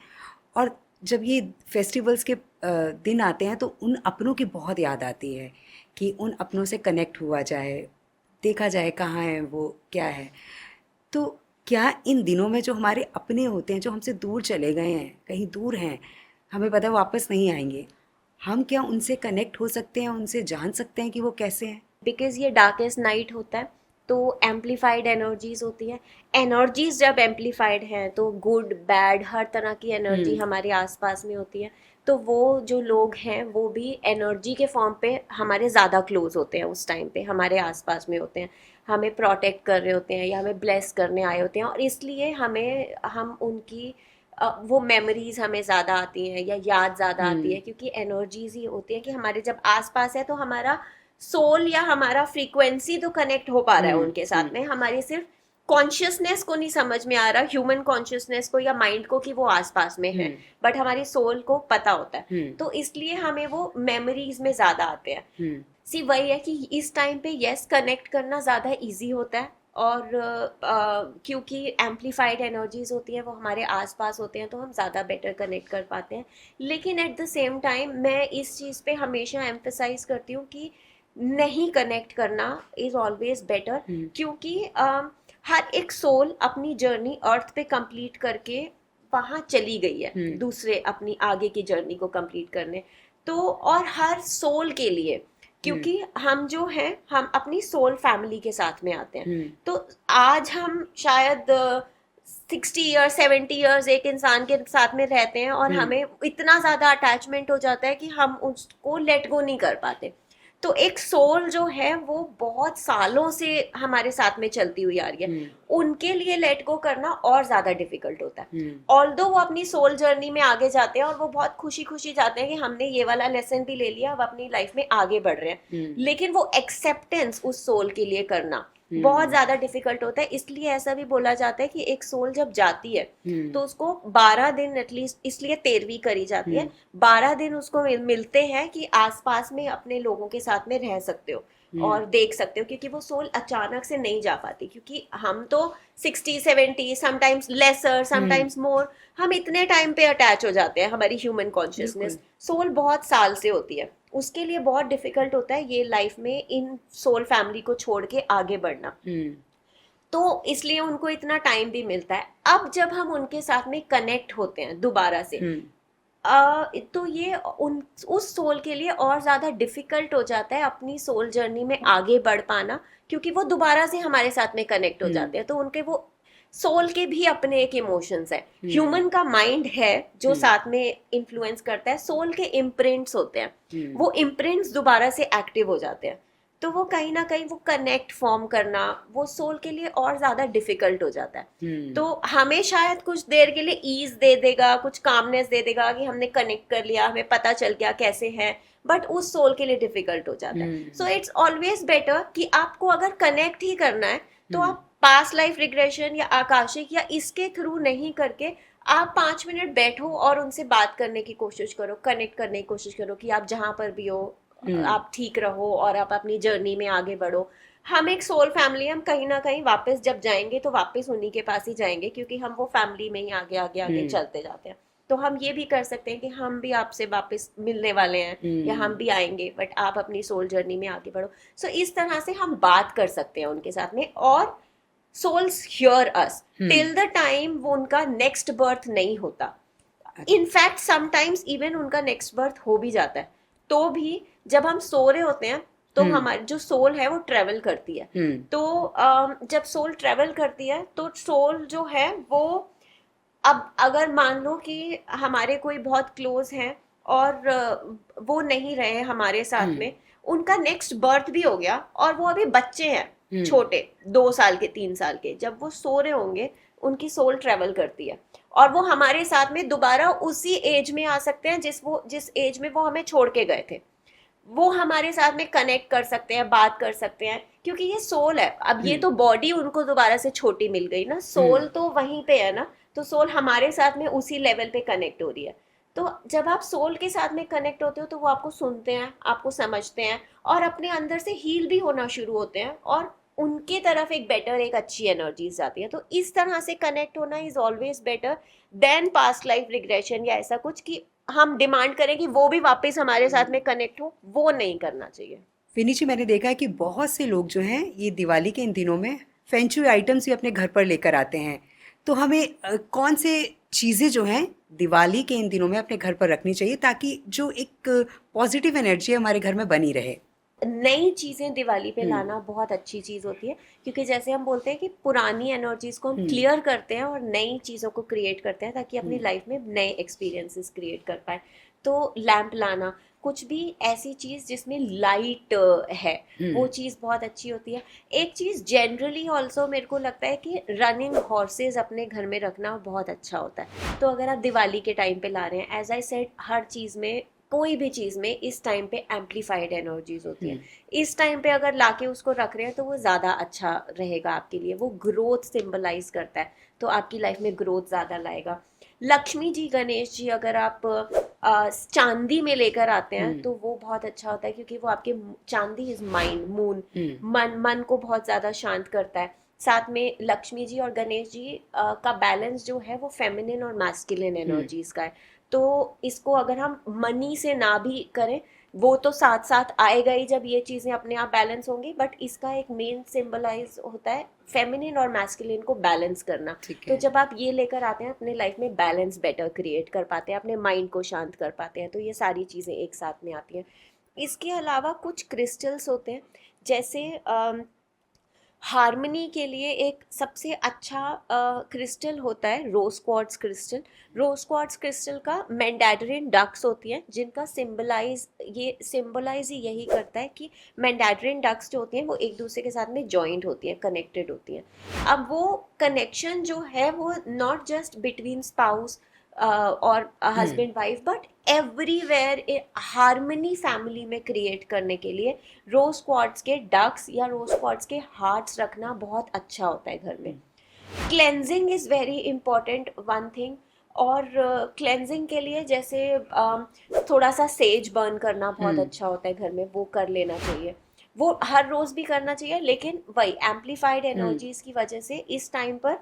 और जब ये फेस्टिवल्स के दिन आते हैं तो उन अपनों की बहुत याद आती है कि उन अपनों से कनेक्ट हुआ जाए, देखा जाए कहाँ है वो, क्या है। तो क्या इन दिनों में जो हमारे अपने होते हैं, जो हमसे दूर चले गए हैं, कहीं दूर हैं, हमें पता है वापस नहीं आएंगे, हम क्या उनसे कनेक्ट हो सकते हैं, उनसे जान सकते हैं कि वो कैसे हैं? बिकॉज ये डार्केस्ट नाइट होता है तो एम्पलीफाइड एनर्जीज होती है। एनर्जीज जब एम्पलीफाइड हैं तो गुड बैड हर तरह की एनर्जी हमारे आसपास में होती है। तो वो जो लोग हैं वो भी एनर्जी के फॉर्म पे हमारे ज़्यादा क्लोज होते हैं, उस टाइम पे हमारे आसपास में होते हैं, हमें प्रोटेक्ट कर रहे होते हैं या हमें ब्लेस करने आए होते हैं। और इसलिए हम उनकी वो मेमोरीज हमें ज़्यादा आती हैं या याद ज़्यादा आती है, क्योंकि एनर्जीज ही होती है कि हमारे जब आसपास है तो हमारा सोल या हमारा फ्रीक्वेंसी तो कनेक्ट हो पा रहा है उनके साथ में। हमारी सिर्फ कॉन्शियसनेस को नहीं समझ में आ रहा, ह्यूमन कॉन्शियसनेस को या माइंड को, कि वो आसपास में है, बट हमारी सोल को पता होता है। तो इसलिए हमें वो मेमोरीज में ज्यादा आते हैं। सी वही है कि इस टाइम पे यस कनेक्ट करना ज्यादा इजी होता है, और क्योंकि एम्पलीफाइड एनर्जीज होती हैं वो हमारे आसपास होते हैं तो हम ज़्यादा बेटर कनेक्ट कर पाते हैं। लेकिन एट द सेम टाइम मैं इस चीज़ पे हमेशा एम्फेसाइज करती हूँ कि नहीं कनेक्ट करना इज ऑलवेज बेटर, क्योंकि हर एक सोल अपनी जर्नी अर्थ पे कंप्लीट करके वहाँ चली गई है दूसरे अपनी आगे की जर्नी को कंप्लीट करने। तो और हर सोल के लिए, क्योंकि हम जो हैं हम अपनी सोल फैमिली के साथ में आते हैं। तो आज हम शायद 60 ईयर्स 70 ईयर्स एक इंसान के साथ में रहते हैं और हमें इतना ज्यादा अटैचमेंट हो जाता है कि हम उसको लेट गो नहीं कर पाते। तो एक सोल जो है वो बहुत सालों से हमारे साथ में चलती हुई आ रही है, उनके लिए लेट गो करना और ज्यादा डिफिकल्ट होता है। ऑल्दो वो अपनी सोल जर्नी में आगे जाते हैं और वो बहुत खुशी खुशी जाते हैं कि हमने ये वाला लेसन भी ले लिया, अब अपनी लाइफ में आगे बढ़ रहे हैं। लेकिन वो एक्सेप्टेंस उस सोल के लिए करना बहुत ज्यादा डिफिकल्ट होता है। इसलिए ऐसा भी बोला जाता है कि एक सोल जब जाती है तो उसको 12 दिन एटलीस्ट, इसलिए 13वीं करी जाती है, 12 दिन उसको मिलते हैं कि आसपास में अपने लोगों के साथ में रह सकते हो और देख सकते हो, क्योंकि वो सोल अचानक से नहीं जा पाती। क्योंकि हम तो 60-70 समटाइम्स लेसर समटाइम्स मोर, हम इतने टाइम पे अटैच हो जाते हैं। हमारी ह्यूमन कॉन्शियसनेस, सोल बहुत साल से होती है, उसके लिए बहुत डिफिकल्ट होता है ये लाइफ में इन सोल फैमिली को छोड़ के आगे बढ़ना। तो इसलिए उनको इतना टाइम भी मिलता है। अब जब हम उनके साथ में कनेक्ट होते हैं दोबारा से, तो ये उस सोल के लिए और ज्यादा डिफिकल्ट हो जाता है अपनी सोल जर्नी में आगे बढ़ पाना, क्योंकि वो दोबारा से हमारे साथ में कनेक्ट हो जाते हैं। तो उनके वो सोल के भी अपने एक इमोशंस है, ह्यूमन का माइंड है जो साथ में इन्फ्लुएंस करता है, सोल के इम्प्रिंट्स होते हैं, वो इम्प्रिंट्स दोबारा से एक्टिव हो जाते हैं। तो वो कहीं ना कहीं वो कनेक्ट फॉर्म करना वो सोल के लिए और ज्यादा डिफिकल्ट हो जाता है। तो हमें शायद कुछ देर के लिए ईज दे देगा, कुछ कामनेस दे देगा कि हमने कनेक्ट कर लिया, हमें पता चल गया कैसे है, बट उस सोल के लिए डिफिकल्ट हो जाता है। सो इट्स ऑलवेज बेटर कि आपको अगर कनेक्ट ही करना है तो आप पास्ट लाइफ रिग्रेशन या आकाशिक या इसके थ्रू नहीं करके आप 5 मिनट बैठो और उनसे बात करने की कोशिश करो, कनेक्ट करने की कोशिश करो कि आप जहाँ पर भी हो आप ठीक रहो और आप अपनी जर्नी में आगे बढ़ो। हम एक सोल फैमिली, हम कहीं ना कहीं वापस जब जाएंगे तो वापस उन्हीं के पास ही जाएंगे, क्योंकि हम वो फैमिली में ही आगे आगे आगे चलते जाते हैं। तो हम ये भी कर सकते हैं कि हम भी आपसे वापस मिलने वाले हैं या हम भी आएंगे, बट आप अपनी सोल जर्नी में आगे बढ़ो। सो इस तरह से हम बात कर सकते हैं उनके साथ में, और souls here us till the time वो उनका नेक्स्ट बर्थ नहीं होता। इनफैक्ट समटाइम्स इवन उनका नेक्स्ट बर्थ हो भी जाता है, तो भी जब हम सो रहे होते हैं तो हमारी जो सोल है वो ट्रेवल करती है। तो जब सोल ट्रेवल करती है तो सोल जो है वो, अब अगर मान लो कि हमारे कोई बहुत क्लोज हैं और वो नहीं रहे हमारे साथ में, उनका नेक्स्ट बर्थ भी हो गया और वो अभी बच्चे हैं, छोटे 2 साल के 3 साल के, जब वो सो रहे होंगे उनकी सोल ट्रेवल करती है और वो हमारे साथ में दोबारा उसी एज में आ सकते हैं जिस एज में वो हमें छोड़ के गए थे। वो हमारे साथ में कनेक्ट कर सकते हैं, बात कर सकते हैं, क्योंकि ये सोल है। अब ये तो बॉडी उनको दोबारा से छोटी मिल गई ना, सोल तो वहीं पे है ना, तो सोल हमारे साथ में उसी लेवल पे कनेक्ट हो रही है। तो जब आप सोल के साथ में कनेक्ट होते हो तो वो आपको सुनते हैं, आपको समझते हैं और अपने अंदर से हील भी होना शुरू होते हैं और उनके तरफ एक बेटर, एक अच्छी एनर्जीज जाती है। तो इस तरह से कनेक्ट होना is always better than past life regression या ऐसा कुछ कि हम डिमांड करें कि वो भी वापस हमारे साथ में कनेक्ट हो, वो नहीं करना चाहिए। विनी जी, मैंने देखा है कि बहुत से लोग जो हैं ये दिवाली के इन दिनों में फेंचुई आइटम्स भी अपने घर पर लेकर आते हैं। तो हमें कौन से चीज़ें जो हैं दिवाली के इन दिनों में अपने घर पर रखनी चाहिए ताकि जो एक पॉजिटिव एनर्जी है हमारे घर में बनी रहे? नई चीजें दिवाली पे लाना बहुत अच्छी चीज होती है, क्योंकि जैसे हम बोलते हैं कि पुरानी एनर्जीज को हम क्लियर करते हैं और नई चीजों को क्रिएट करते हैं ताकि अपनी लाइफ में नए एक्सपीरियंसेस क्रिएट कर पाए। तो लैंप लाना, कुछ भी ऐसी चीज जिसमें लाइट है, वो चीज बहुत अच्छी होती है। एक चीज जनरली ऑल्सो मेरे को लगता है कि रनिंग हॉर्सेज अपने घर में रखना बहुत अच्छा होता है। तो अगर आप दिवाली के टाइम पे ला रहे हैं, एज आई सेड, हर चीज में, कोई भी चीज में इस टाइम पे एम्पलीफाइड एनर्जीज होती हैं। इस टाइम पे अगर लाके उसको रख रहे हैं तो वो ज्यादा अच्छा रहेगा आपके लिए। वो ग्रोथ सिंबलाइज करता है, तो आपकी लाइफ में ग्रोथ ज्यादा लाएगा। लक्ष्मी जी, गणेश जी अगर आप चांदी में लेकर आते हैं तो वो बहुत अच्छा होता है, क्योंकि वो आपके, चांदी इज माइंड, मून, मन को बहुत ज्यादा शांत करता है। साथ में लक्ष्मी जी और गणेश जी का बैलेंस जो है वो फेमिनिन और मैस्कुलिन एनर्जीज का है। तो इसको अगर हम मनी से ना भी करें, वो तो साथ साथ आएगा ही जब ये चीजें अपने आप बैलेंस होंगी, बट इसका एक मेन सिंबलाइज होता है फेमिनिन और मैस्कुलिन को बैलेंस करना। तो जब आप ये लेकर आते हैं अपने लाइफ में बैलेंस बेटर क्रिएट कर पाते हैं, अपने माइंड को शांत कर पाते हैं। तो ये सारी चीजें एक साथ में आती हैं। इसके अलावा कुछ क्रिस्टल्स होते हैं, जैसे हार्मनी के लिए एक सबसे अच्छा क्रिस्टल होता है रोज क्वार्ट्ज क्रिस्टल। रोज क्वार्ट्ज क्रिस्टल का मैंडेरिन डक्स होती हैं, जिनका सिंबलाइज ही यही करता है कि मैंडेरिन डक्स जो होती हैं वो एक दूसरे के साथ में जॉइंट होती हैं, कनेक्टेड होती हैं। अब वो कनेक्शन जो है वो नॉट जस्ट बिटवीन स्पाउस और husband wife, but everywhere harmony family में क्रिएट करने के लिए रोज क्वार्ट्ज के डक्स या रोज क्वार्ट्ज के हार्ट्स रखना बहुत अच्छा होता है घर में। Cleansing is very important one thing. और क्लेंजिंग के लिए जैसे थोड़ा सा सेज बर्न करना बहुत अच्छा होता है घर में, वो कर लेना चाहिए। वो हर रोज भी करना चाहिए, लेकिन वही एम्पलीफाइड एनर्जीज की वजह से इस टाइम पर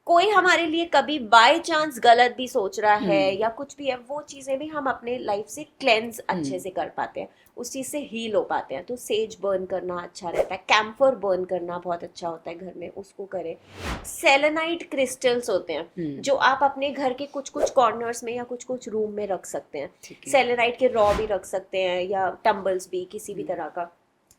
कोई हमारे लिए कभी बाय चांस गलत भी सोच रहा है या कुछ भी है, वो चीजें भी हम अपने लाइफ से क्लेंज अच्छे से कर पाते हैं, उस चीज से हील हो पाते हैं। तो सेज बर्न करना अच्छा रहता है, कैम्फर बर्न करना बहुत अच्छा होता है घर में, उसको करें। सेलेनाइट क्रिस्टल्स होते हैं जो आप अपने घर के कुछ कुछ कॉर्नर्स में या कुछ कुछ रूम में रख सकते हैं। सेलेनाइट के रॉ भी रख सकते हैं या टम्बल्स भी, किसी भी तरह का।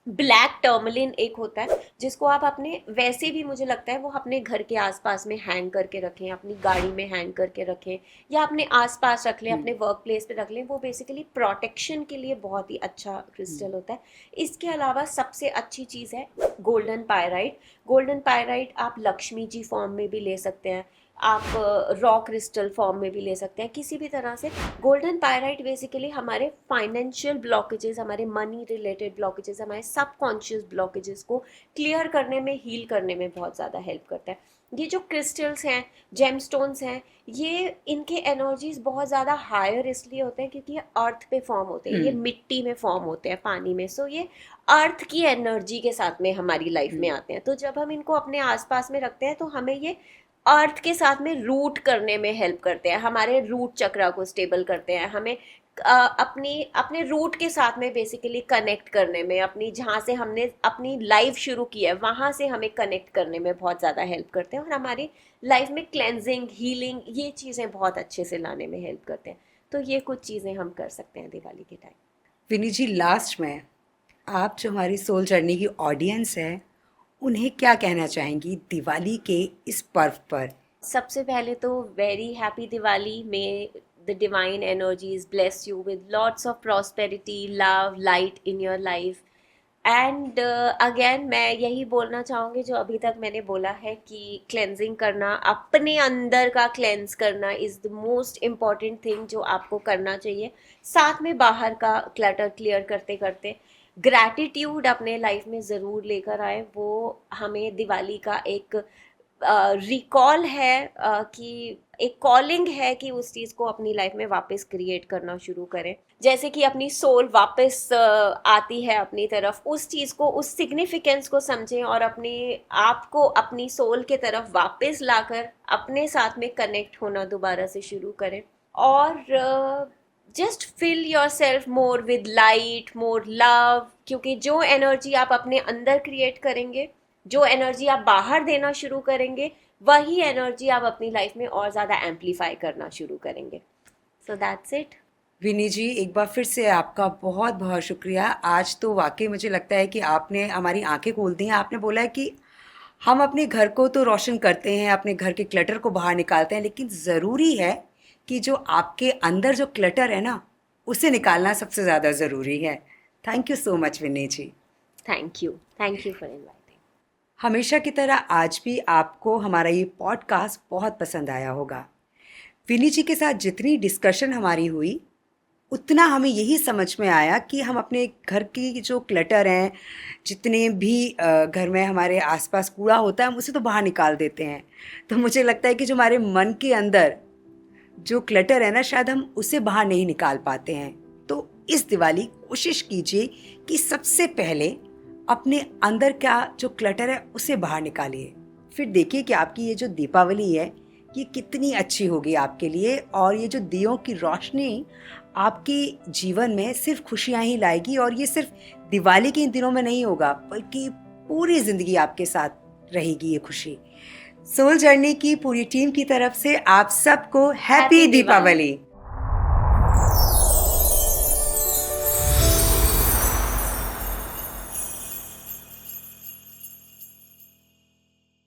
ब्लैक टर्मलिन एक होता है जिसको आप अपने, वैसे भी मुझे लगता है वो अपने घर के आसपास में हैंग करके रखें, अपनी गाड़ी में हैंग करके रखें या अपने आसपास रख लें, अपने वर्क प्लेस पे रख लें। वो बेसिकली प्रोटेक्शन के लिए बहुत ही अच्छा क्रिस्टल होता है। इसके अलावा सबसे अच्छी चीज़ है गोल्डन पायराइट। गोल्डन पायराइट आप लक्ष्मी जी फॉर्म में भी ले सकते हैं, आप रॉ क्रिस्टल फॉर्म में भी ले सकते हैं, किसी भी तरह से। गोल्डन पायराइट बेसिकली हमारे फाइनेंशियल ब्लॉकेजेस, हमारे मनी रिलेटेड ब्लॉकेजेस, हमारे सबकॉन्शियस ब्लॉकेजेस को क्लियर करने में, हील करने में बहुत ज़्यादा हेल्प करता है। ये जो क्रिस्टल्स हैं, जेमस्टोन्स हैं, ये इनके एनर्जीज बहुत ज़्यादा हायर इसलिए होते हैं क्योंकि ये अर्थ पे फॉर्म होते हैं, ये मिट्टी में फॉर्म होते हैं, पानी में। सो ये अर्थ की एनर्जी के साथ में हमारी लाइफ में आते हैं। तो जब हम इनको अपने आसपास में रखते हैं तो हमें ये अर्थ के साथ में रूट करने में हेल्प करते हैं, हमारे रूट चक्रा को स्टेबल करते हैं, हमें अपने रूट के साथ में बेसिकली कनेक्ट करने में, अपनी जहाँ से हमने अपनी लाइफ शुरू की है वहाँ से हमें कनेक्ट करने में बहुत ज़्यादा हेल्प करते हैं और हमारी लाइफ में क्लेंजिंग, हीलिंग, ये चीज़ें बहुत अच्छे से लाने में हेल्प करते हैं। तो ये कुछ चीज़ें हम कर सकते हैं दिवाली के टाइम। विनी जी, लास्ट में आप जो हमारी सोल जर्नी की ऑडियंस है उन्हें क्या कहना चाहेंगी दिवाली के इस पर्व पर? सबसे पहले तो वेरी हैप्पी दिवाली। में the divine energies bless you with lots of prosperity, love, light in your life. And again मैं यही बोलना चाहूँगी जो अभी तक मैंने बोला है कि क्लेंजिंग करना, अपने अंदर का क्लेंज करना is the most important thing जो आपको करना चाहिए। साथ में बाहर का क्लटर क्लियर करते करते ग्रैटिट्यूड अपने लाइफ में ज़रूर लेकर आए। वो हमें दिवाली का एक रिकॉल है कि एक कॉलिंग है कि उस चीज़ को अपनी लाइफ में वापस क्रिएट करना शुरू करें। जैसे कि अपनी सोल वापस आती है अपनी तरफ, उस चीज़ को, उस सिग्निफिकेंस को समझें और अपने आप को अपनी सोल के तरफ वापस लाकर अपने साथ में कनेक्ट होना दोबारा से शुरू करें। और just fill yourself more with light, more love, क्योंकि जो एनर्जी आप अपने अंदर क्रिएट करेंगे, जो एनर्जी आप बाहर देना शुरू करेंगे, वही एनर्जी आप अपनी लाइफ में और ज़्यादा एम्पलीफाई करना शुरू करेंगे। So that's it. विनी जी, एक बार फिर से आपका बहुत बहुत शुक्रिया। आज तो वाकई मुझे लगता है कि आपने हमारी आंखें खोल दी हैं। आपने बोला है कि हम अपने घर को तो रोशन करते हैं, अपने घर के क्लटर को बाहर निकालते हैं, लेकिन ज़रूरी है कि जो आपके अंदर जो क्लटर है ना, उसे निकालना सबसे ज़्यादा ज़रूरी है। Thank you so much Vini ji. Thank you for inviting. हमेशा की तरह आज भी आपको हमारा ये पॉडकास्ट बहुत पसंद आया होगा। विनी जी के साथ जितनी डिस्कशन हमारी हुई, उतना हमें यही समझ में आया कि हम अपने घर की जो क्लटर हैं, जितने भी घर में हमारे आसपास कूड़ा होता है, हम उसे तो बाहर निकाल देते हैं। तो मुझे लगता है कि जो हमारे मन के अंदर जो क्लटर है ना, शायद हम उसे बाहर नहीं निकाल पाते हैं। तो इस दिवाली कोशिश कीजिए कि सबसे पहले अपने अंदर का जो क्लटर है उसे बाहर निकालिए। फिर देखिए कि आपकी ये जो दीपावली है ये कितनी अच्छी होगी आपके लिए, और ये जो दियों की रोशनी आपके जीवन में सिर्फ खुशियां ही लाएगी। और ये सिर्फ दिवाली के इन दिनों में नहीं होगा, बल्कि पूरी ज़िंदगी आपके साथ रहेगी ये खुशी। सोल जर्नी की पूरी टीम की तरफ से आप सबको हैप्पी दीपावली।